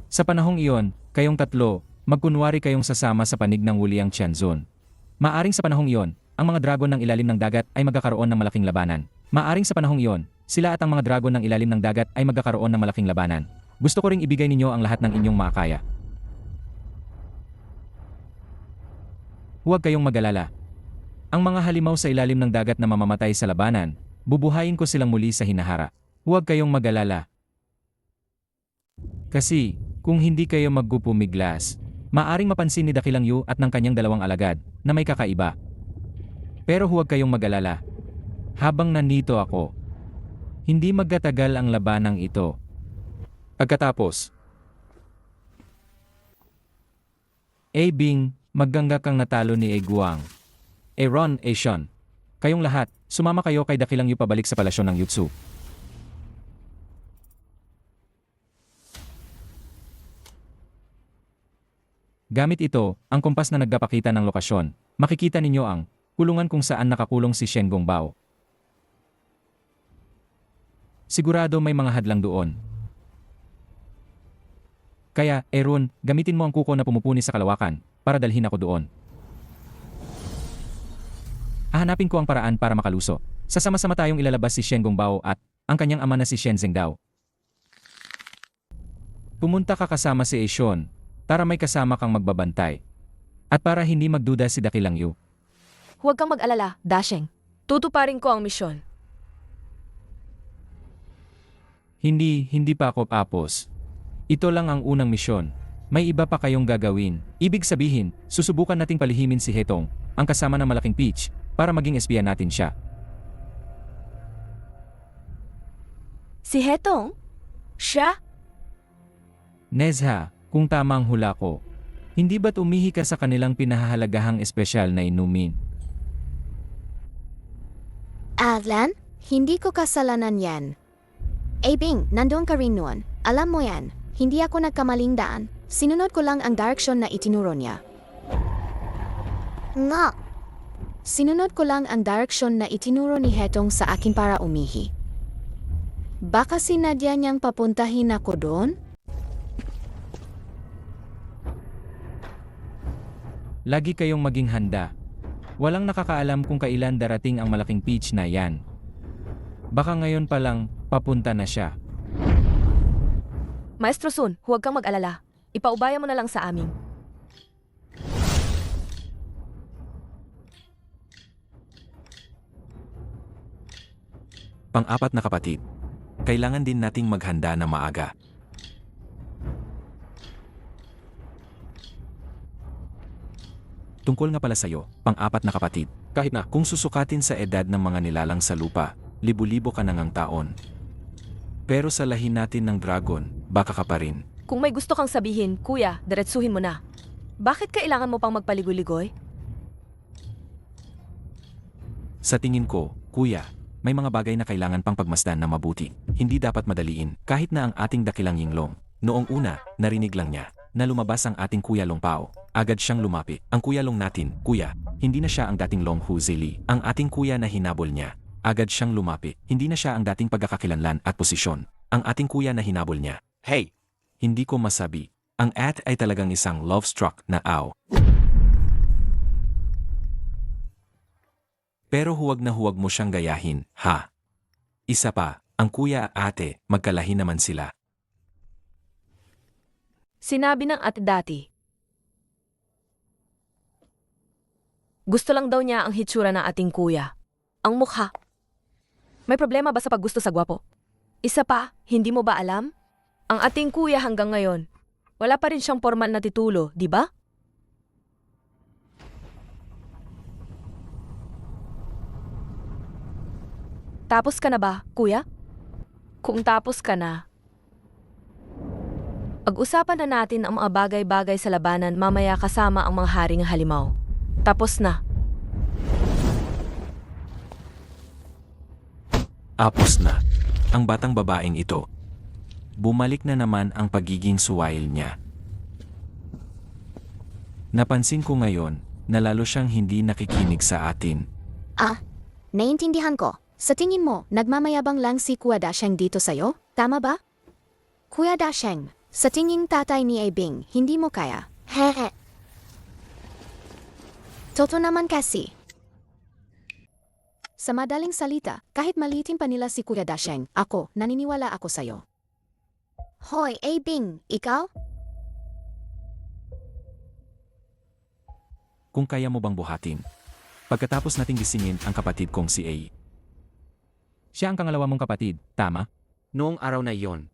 Sa panahong iyon, kayong tatlo, magkunwari kayong sasama sa panig ng Wuliang Tianzun. Maaring sa panahong iyon, ang mga dragon ng ilalim ng dagat ay magkakaroon ng malaking labanan. Maaring sa panahong iyon, sila at ang mga dragon ng ilalim ng dagat ay magkakaroon ng malaking labanan. Gusto ko ring ibigay ninyo ang lahat ng inyong makakaya. Huwag kayong mag-alala. Ang mga halimaw sa ilalim ng dagat na mamamatay sa labanan, bubuhayin ko silang muli sa hinahara. Huwag kayong mag-alala. Kasi, kung hindi kayo maggupumiglas, maaring mapansin ni Dakilang Yu at ng kanyang dalawang alagad na may kakaiba. Pero huwag kayong mag-alala. Habang nandito ako, hindi magtatagal ang labanang ito. Pagkatapos, Bing, maggangga kang natalo ni Guang. Ron, Sean. Kayong lahat, sumama kayo kay Dakilang Yu pabalik sa palasyo ng Yutsu. Gamit ito, ang kompas na nagpapakita ng lokasyon, makikita ninyo ang kulungan kung saan nakakulong si Shen Gongbao. Sigurado may mga hadlang doon. Kaya, Aaron, gamitin mo ang kuko na pumupuni sa kalawakan para dalhin ako doon. Hahanapin ko ang paraan para makaluso. Sasama-sama tayong ilalabas si Shen Gongbao at ang kanyang ama na si Shen Zhengdao. Pumunta ka kasama si Sean para may kasama kang magbabantay. At para hindi magduda si Dakilang Yu. Huwag kang mag-alala, Dasheng. Tutuparin ko ang misyon. Hindi pa ako tapos. Ito lang ang unang misyon. May iba pa kayong gagawin. Ibig sabihin, susubukan nating palihimin si Hetong, ang kasama ng malaking Peach, para maging espiya natin siya. Si Hetong? Siya? Nezha, kung tama ang hula ko, hindi ba't umihi ka sa kanilang pinahahalagahang espesyal na inumin? Alan, hindi ko kasalanan yan. Bing, nandun ka rin noon. Alam mo yan, hindi ako nagkamaling daan. Sinunod ko lang ang direksyon na itinuro niya. Nga! Sinunod ko lang ang direksyon na itinuro ni Hetong sa akin para umihi. Baka sinadya niyang papuntahin ako doon? Lagi kayong maging handa. Walang nakakaalam kung kailan darating ang malaking Peach na yan. Baka ngayon pa lang, papunta na siya. Maestro Sun, huwag kang mag-alala. Ipaubaya mo na lang sa amin. Pang-apat na kapatid. Kailangan din nating maghanda na maaga. Tungkol nga pala sa'yo, pang-apat na kapatid. Kahit na, Kung susukatin sa edad ng mga nilalang sa lupa, libo-libo ka na ngang taon. Pero sa lahi natin ng dragon, baka ka pa rin. Kung may gusto kang sabihin, kuya, diretsuhin mo na. Bakit kailangan mo pang magpaligoy-ligoy? Sa tingin ko, kuya, may mga bagay na kailangan pang pagmasdan na mabuti. Hindi dapat madaliin, kahit na ang ating dakilang yinglong. Noong una, narinig lang niya na lumabas ang ating Kuya Long Pao. Agad siyang lumapit. Ang Kuya Long natin, kuya, hindi na siya ang dating Long Hu Zili. Ang ating kuya na hinabol niya. Agad siyang lumapit. Hindi na siya ang dating pagkakakilanlan at posisyon. Ang ating kuya na hinabol niya. Hey! Hindi ko masabi. Ang at ay talagang isang love-struck na aw. Pero huwag na huwag mo siyang gayahin, ha? Isa pa, ang kuya at ate, magkalahi naman sila. Sinabi ng ate dati. Gusto lang daw niya ang hitsura ng ating kuya. Ang mukha. May problema ba sa paggusto sa gwapo? Isa pa, hindi mo ba alam? Ang ating kuya hanggang ngayon, wala pa rin siyang formal na titulo, di ba? Tapos ka na ba, kuya? Kung tapos ka na, pag-usapan na natin ang mga bagay-bagay sa labanan mamaya kasama ang mga haring halimaw. Tapos na. Apos na. Ang batang babaeng ito. Bumalik na naman ang pagiging suwail niya. Napansin ko ngayon na lalo siyang hindi nakikinig sa atin. Naiintindihan ko. Sa tingin mo, nagmamayabang lang si Kuya Dasheng dito sa'yo? Tama ba? Kuya Dasheng, sa tingin tatay ni Aibing, hindi mo kaya. Hehe. Toto naman kasi. Sa madaling salita, kahit maliitin pa nila si Kuya Dasheng, ako, naniniwala ako sa'yo. Hoy, Aibing, ikaw? Kung kaya mo bang buhatin. Pagkatapos nating gisingin ang kapatid kong si A. Siya ang kangalawa mong kapatid, tama? noong araw na iyon.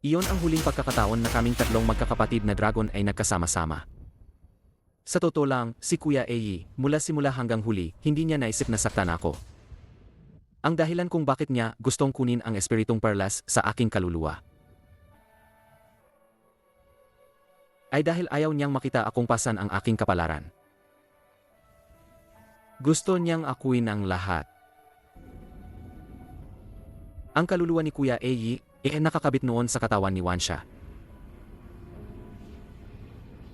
Iyon ang huling pagkakataon na kaming tatlong magkakapatid na dragon ay nagkasama-sama. Sa totoo lang, si Kuya Ei, mula simula hanggang huli, hindi niya naisip na saktan ako. Ang dahilan kung bakit niya gustong kunin ang espiritong perlas sa aking kaluluwa ay dahil ayaw niyang makita akong pasan ang aking kapalaran. Gusto niyang akuin ang lahat. Ang kaluluwa ni Kuya Ei nakakabit noon sa katawan ni Wansha.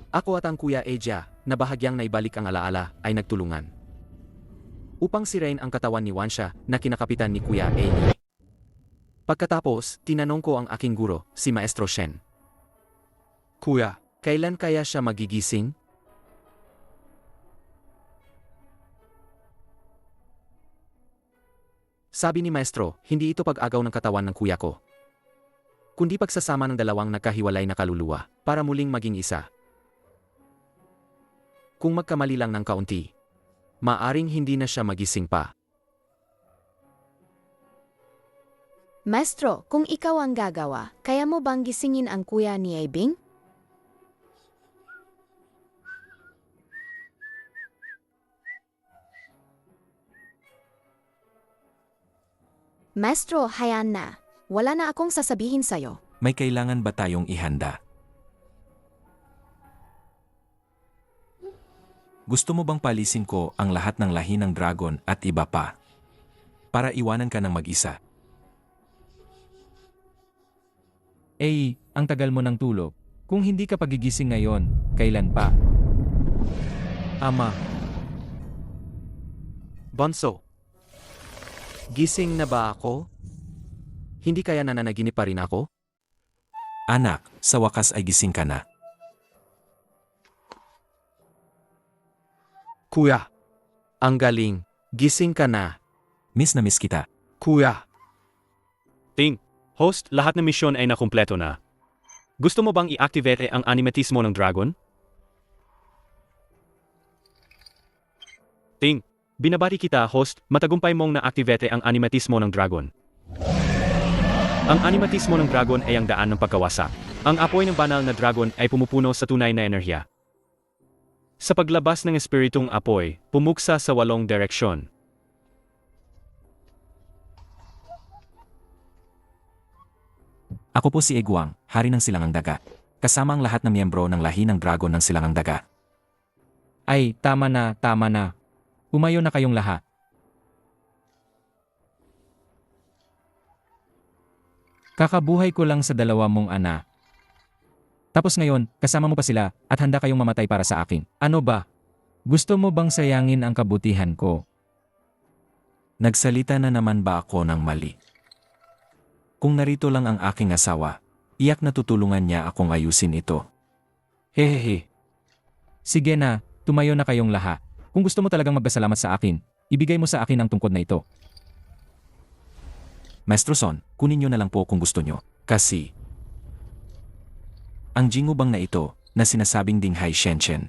Ako at ang Kuya Eja, na bahagyang naibalik ang alaala, ay nagtulungan upang sirain ang katawan ni Wansha na kinakapitan ni Kuya Ei. Pagkatapos, tinanong ko ang aking guro, si Maestro Shen. Kuya, kailan kaya siya magigising? Sabi ni Maestro, hindi ito pag-agaw ng katawan ng kuya ko, kundi pagsasama ng dalawang nagkahiwalay na kaluluwa para muling maging isa. Kung magkamali lang ng kaunti, maaring hindi na siya magising pa. Maestro, kung ikaw ang gagawa, kaya mo bang gisingin ang kuya ni Aibing? Maestro, hayaan na. Wala na akong sasabihin sa'yo. May kailangan ba tayong ihanda? Gusto mo bang palisin ko ang lahat ng lahi ng dragon at iba pa? Para iwanan ka ng mag-isa. Ang tagal mo ng tulog. Kung hindi ka pagigising ngayon, kailan pa? Ama. Bonso. Gising na ba ako? Hindi kaya nananaginip pa rin ako? Anak, sa wakas ay gising ka na. Kuya. Ang galing. Gising ka na. Miss na miss kita. Kuya. Ting, host, lahat ng misyon ay nakumpleto na. Gusto mo bang i-activate ang animatismo ng dragon? Ting, binabati kita, host, matagumpay mong na-activate ang animatismo ng dragon. Ang animatismo ng dragon ay ang daan ng pagkawasak. Ang apoy ng banal na dragon ay pumupuno sa tunay na enerhiya. Sa paglabas ng espiritong apoy, pumuksa sa 8 direksyon. Ako po si Egwang, hari ng Silangang Daga. Kasama ang lahat ng miyembro ng lahi ng dragon ng Silangang Daga. Ay, tama na, tama na. Umayo na kayong lahat. Kakabuhay ko lang sa 2 mong anak. Tapos ngayon, kasama mo pa sila at handa kayong mamatay para sa akin. Ano ba? Gusto mo bang sayangin ang kabutihan ko? Nagsalita na naman ba ako ng mali? Kung narito lang ang aking asawa, iyak na tutulungan niya akong ayusin ito. Hehehe. Sige na, tumayo na kayong lahat. Kung gusto mo talagang magpasalamat sa akin, ibigay mo sa akin ang tungkod na ito. Maestro Son, kunin niyo na lang po kung gusto niyo. Kasi, ang jingubang na ito, na sinasabing Dinghai Shenshen,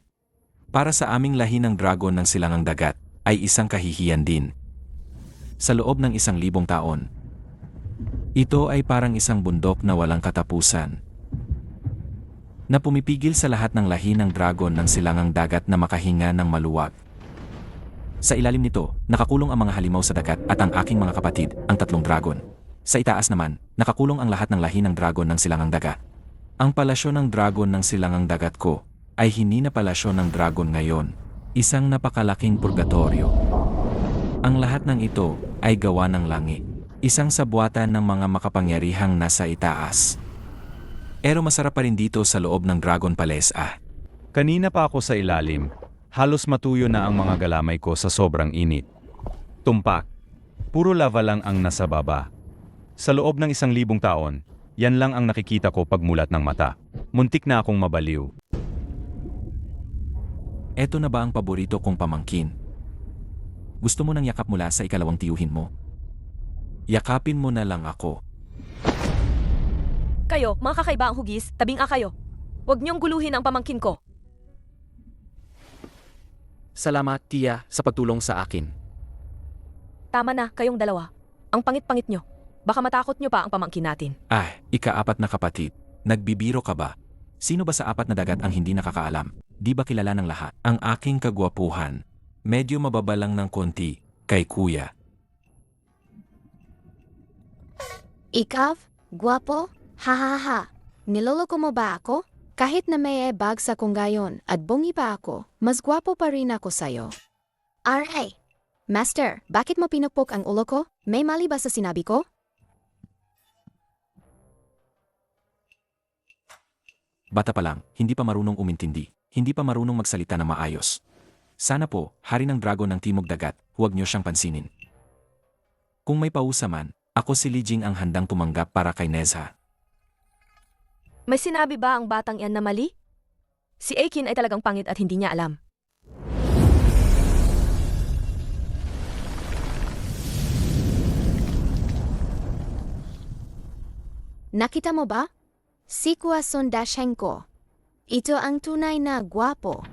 para sa aming lahi ng dragon ng Silangang Dagat, ay isang kahihiyan din. Sa loob ng 1,000 taon, ito ay parang isang bundok na walang katapusan, na pumipigil sa lahat ng lahi ng dragon ng Silangang Dagat na makahinga ng maluwag. Sa ilalim nito, nakakulong ang mga halimaw sa dagat at ang aking mga kapatid, ang 3 dragon. Sa itaas naman, nakakulong ang lahat ng lahi ng dragon ng Silangang Dagat. Ang palasyo ng dragon ng Silangang Dagat ko ay hindi na palasyo ng dragon ngayon, isang napakalaking purgatorio. Ang lahat ng ito ay gawa ng langit, isang sabuatan ng mga makapangyarihang nasa itaas. Pero masarap pa rin dito sa loob ng Dragon Palace Kanina pa ako sa ilalim. Halos matuyo na ang mga galamay ko sa sobrang init. Tumpak. Puro lava lang ang nasa baba. Sa loob ng 1,000 taon, yan lang ang nakikita ko pagmulat ng mata. Muntik na akong mabaliw. Eto na ba ang paborito kong pamangkin? Gusto mo ng yakap mula sa 2 tiyuhin mo? Yakapin mo na lang ako. Kayo, mga kakaiba ang hugis, tabing kayo. Huwag niyong guluhin ang pamangkin ko. Salamat, Tia, sa pagtulong sa akin. Tama na, kayong 2. Ang pangit-pangit niyo. Baka matakot niyo pa ang pamangkin natin. Ika-4 na kapatid. Nagbibiro ka ba? Sino ba sa 4 na dagat ang hindi nakakaalam? Di ba kilala ng lahat? Ang aking kagwapuhan. Medyo mababalang ng konti, kay kuya. Ikaw? Guwapo? Ha ha ha. Niloloko mo ba ako? Kahit na may bag sa kong gayon at bungi pa ako, mas gwapo pa rin ako sa'yo. Aray! Master, bakit mo pinupok ang ulo ko? May mali ba sa sinabi ko? Bata pa lang, hindi pa marunong umintindi, hindi pa marunong magsalita na maayos. Sana po, hari ng dragon ng Timog Dagat, huwag niyo siyang pansinin. Kung may pausa man, ako si Li Jing ang handang tumanggap para kay Nezha. May sinabi ba ang batang yan na mali? Si Aikin ay talagang pangit at hindi niya alam. Nakita mo ba? Si Kwason Dashenko. Ito ang tunay na gwapo.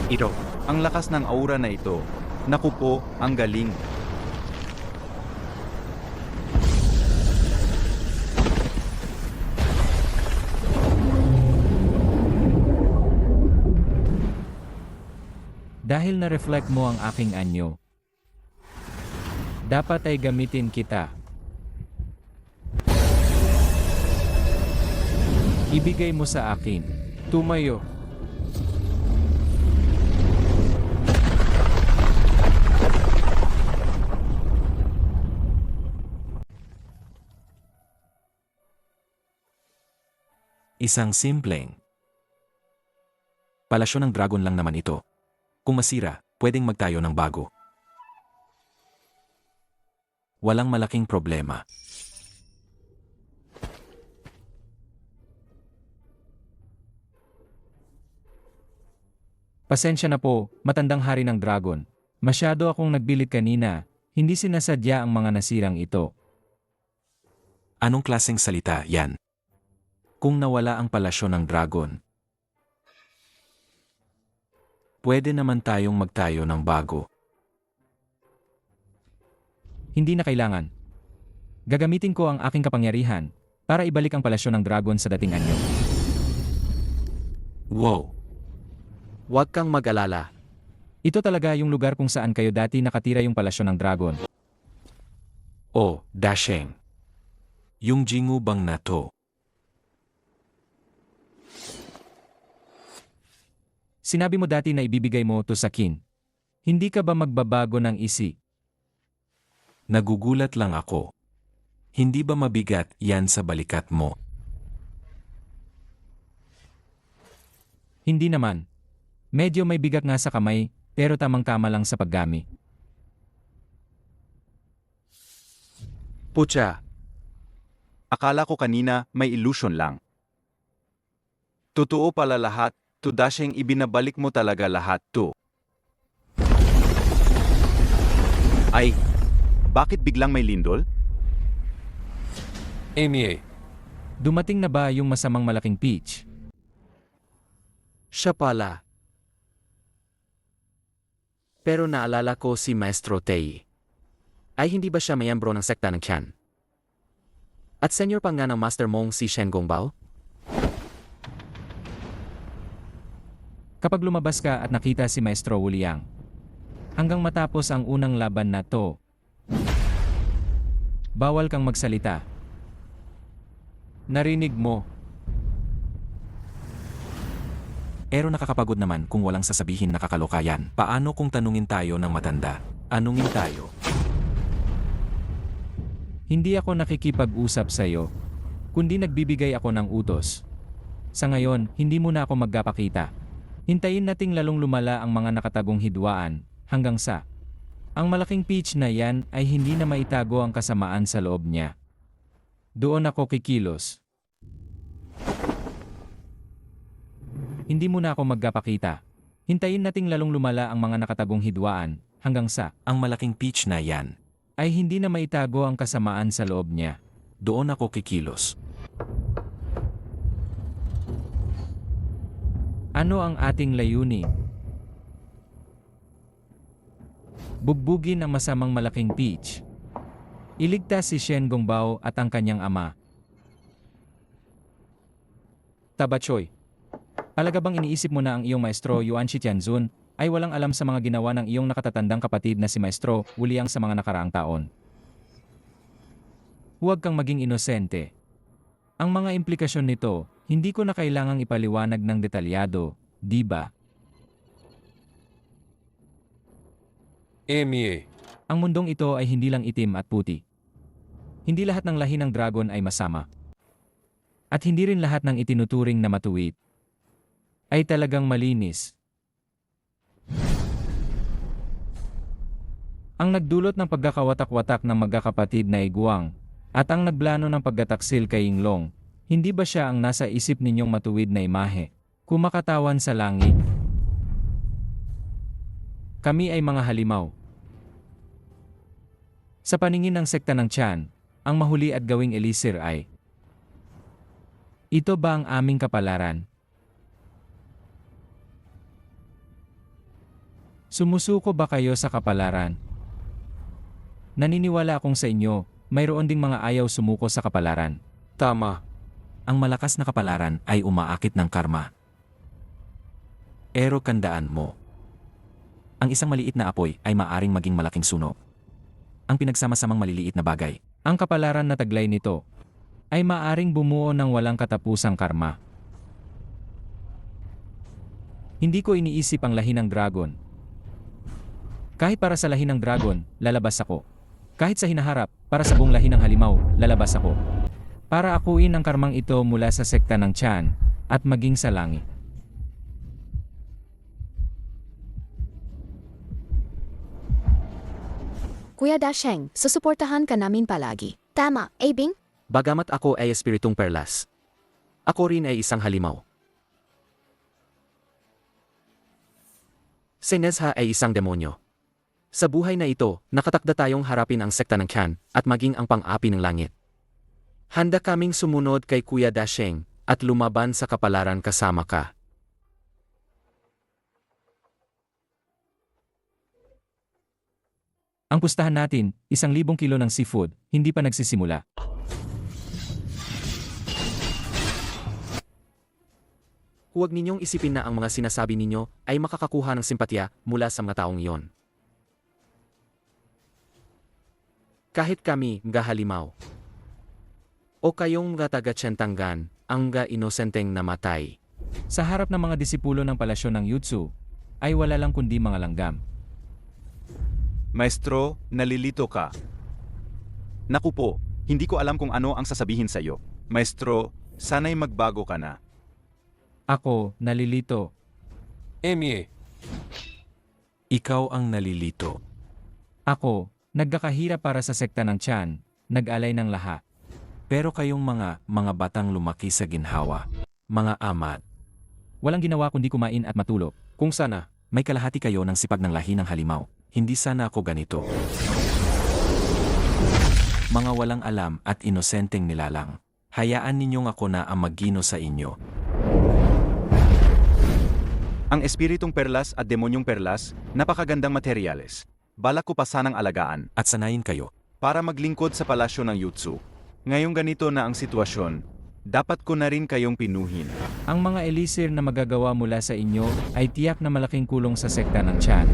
Ito, ang lakas ng aura na ito. Naku po, ang galing. Dahil na-reflect mo ang aking anyo, dapat ay gamitin kita. Ibigay mo sa akin. Tumayo. Isang simpleng palasyo ng dragon lang naman ito. Kung masira, pwedeng magtayo ng bago. Walang malaking problema. Pasensya na po, matandang hari ng dragon. Masyado akong nagbilit kanina, hindi sinasadya ang mga nasirang ito. Anong klaseng salita yan? Kung nawala ang palasyo ng dragon, pwede naman tayong magtayo ng bago. Hindi na kailangan. Gagamitin ko ang aking kapangyarihan para ibalik ang palasyo ng dragon sa dating anyo. Wow! Huwag kang mag-alala. Ito talaga yung lugar kung saan kayo dati nakatira yung palasyo ng dragon. Oh, Dasheng. Yung jingubang na to. Sinabi mo dati na ibibigay mo to sa kin. Hindi ka ba magbabago ng isip? Nagugulat lang ako. Hindi ba mabigat yan sa balikat mo? Hindi naman. Medyo may bigat nga sa kamay, pero tamang-tama lang sa paggami. Pucha, Akala ko kanina may illusion lang. Totoo pala lahat, to Dasheng ibinabalik mo talaga lahat to. Ay, bakit biglang may lindol? Amy, Dumating na ba yung masamang malaking peach? siya pala. Pero naalala ko si Maestro Tei. Ay hindi ba siya miyembro ng sekta ng Qian? At senior pa nga ng master mong si Shen Gongbao? Kapag lumabas ka at nakita si Maestro Wu Liang, hanggang matapos ang unang laban na to, bawal kang magsalita. Narinig mo. Pero nakakapagod naman kung walang sasabihin nakakaloka yan. Paano kung tanungin tayo ng matanda? Anungin tayo? Hindi ako nakikipag-usap sa'yo, kundi nagbibigay ako ng utos. Sa ngayon, hindi mo na ako magkapakita. Hintayin nating lalong lumala ang mga nakatagong hidwaan, hanggang sa ang malaking peach na yan ay hindi na maitago ang kasamaan sa loob niya. Doon ako kikilos. Hindi mo na ako magkapakita. Hintayin nating lalong lumala ang mga nakatagong hidwaan, hanggang sa Ang malaking peach na yan. ay hindi na maitago ang kasamaan sa loob niya. Doon ako kikilos. Ano ang ating layunin? Bugbugin ang masamang malaking peach. Iligtas si Shen Gongbao at ang kanyang ama. Tabachoy, talaga bang iniisip mo na ang iyong maestro Yuan Shi Tianzun ay walang alam sa mga ginawa ng iyong nakatatandang kapatid na si Maestro Wu Liang sa mga nakaraang taon? Huwag kang maging inosente. Ang mga implikasyon nito, hindi ko na kailangang ipaliwanag ng detalyado, di ba? Amy, Ang mundong ito ay hindi lang itim at puti. Hindi lahat ng lahi ng dragon ay masama. At hindi rin lahat ng itinuturing na matuwid ay talagang malinis. Ang nagdulot ng pagkakawatak-watak ng magkakapatid na Iguang at ang nagplano ng pagkataksil kay Yinglong, hindi ba siya ang nasa isip ninyong matuwid na imahe, kumakatawan sa langit? Kami ay mga halimaw. Sa paningin ng sekta ng Qian, ang mahuli at gawing elisir ay, ito ba ang aming kapalaran? Sumusuko ba kayo sa kapalaran? Naniniwala akong sa inyo, mayroon ding mga ayaw sumuko sa kapalaran. Tama. ang malakas na kapalaran ay umaakit ng karma. Pero kandaan mo, ang isang maliit na apoy ay maaring maging malaking sunog. Ang pinagsama-samang maliliit na bagay. Ang kapalaran na taglay nito ay maaring bumuo ng walang katapusang karma. Hindi ko iniisip ang lahi ng dragon. Kahit para sa lahi ng dragon, lalabas ako. Kahit sa hinaharap, para sa buong lahi ng halimaw, lalabas ako. Para akuin ang karmang ito mula sa sekta ng Qian at maging sa langit. Kuya Dasheng, susuportahan ka namin palagi. Tama, Abing? Bagamat ako ay espiritong perlas, ako rin ay isang halimaw. Si Nezha ay isang demonyo. Sa buhay na ito, nakatakda tayong harapin ang sekta ng Khan at maging ang pang-api ng langit. Handa kaming sumunod kay Kuya Dasheng at lumaban sa kapalaran kasama ka. Ang pustahan natin, 1,000 kilo ng seafood, hindi pa nagsisimula. Huwag ninyong isipin na ang mga sinasabi ninyo ay makakakuha ng simpatya mula sa mga taong iyon. Kahit kami, mga halimaw. O kayong mga taga-tiyentanggan, ang mga inosenteng namatay. Sa harap ng mga disipulo ng palasyo ng Yutsu, ay wala lang kundi mga langgam. Maestro, nalilito ka. Naku po, hindi ko alam kung ano ang sasabihin sa iyo. Maestro, sana'y magbago ka na. Ako, nalilito. Ikaw ang nalilito. Ako, nagkakahirap para sa sekta ng Chan, nag-alay ng lahat. Pero kayong mga batang lumaki sa ginhawa, mga amat, Walang ginawa kundi kumain at matulog. kung sana, may kalahati kayo ng sipag ng lahi ng halimaw. Hindi sana ako ganito. Mga walang alam at inosenteng nilalang. Hayaan ninyong ako na ang maggino sa inyo. Ang espiritong perlas at demonyong perlas, napakagandang materyales. Balak ko pa sanang alagaan At sanayin kayo. para maglingkod sa palasyo ng Yutsu. Ngayong ganito na ang sitwasyon, dapat ko na rin kayong pinuhin. Ang mga elisir na magagawa mula sa inyo ay tiyak na malaking kulong sa sekta ng Chan.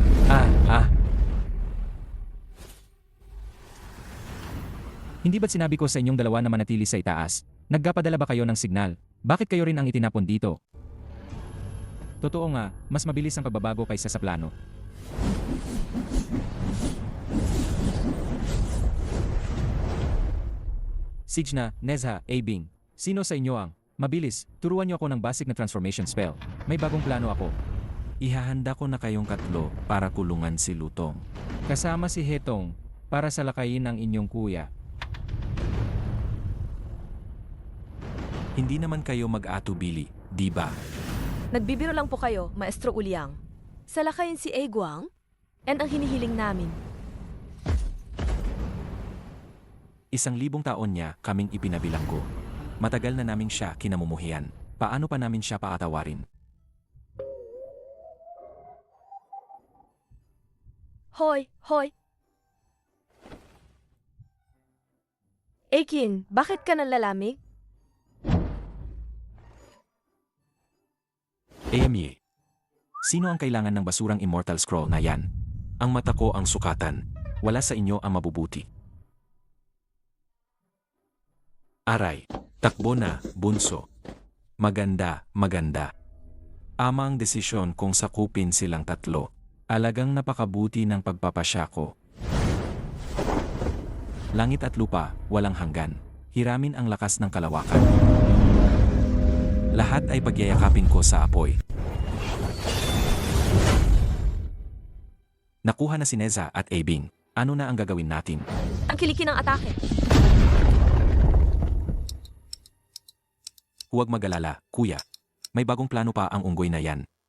Hindi ba't sinabi ko sa inyong dalawa na manatili sa itaas? Nagpapadala ba kayo ng signal? Bakit kayo rin ang itinapon dito? Totoo nga, mas mabilis ang pagbabago kaysa sa plano. Signa, Nezha, Abing, sino sa inyo ang mabilis? Turuan niyo ako ng basic na transformation spell. May bagong plano ako. Ihahanda ko na kayong katlo para kulungan si Lutong. Kasama si Hetong para salakayin ang inyong kuya. Hindi naman kayo mag-atubili, di ba? Nagbibiro lang po kayo, Maestro Uliang. Salakayin si Aguang? And ang hinihiling namin. 1,000 taon niya kaming ipinabilanggo. Matagal na naming siya kinamumuhian. Paano pa namin siya paatawarin? Hoy! Akin, bakit ka nanlalamig? Amie, sino ang kailangan ng basurang immortal scroll na yan? Ang mata ko ang sukatan. Wala sa inyo ang mabubuti. Aray, takbo na, bunso. Maganda. Ama ang desisyon kung sakupin silang tatlo. Alagang napakabuti ng pagpapasya ko. Langit at lupa, walang hanggan. Hiramin ang lakas ng kalawakan. Lahat ay pagyayakapin ko sa apoy. Nakuha na si Nezha at Abing. Ano na ang gagawin natin? Ang kiliki ng atake. Huwag mag-alala, kuya. May bagong plano pa ang unggoy na yan.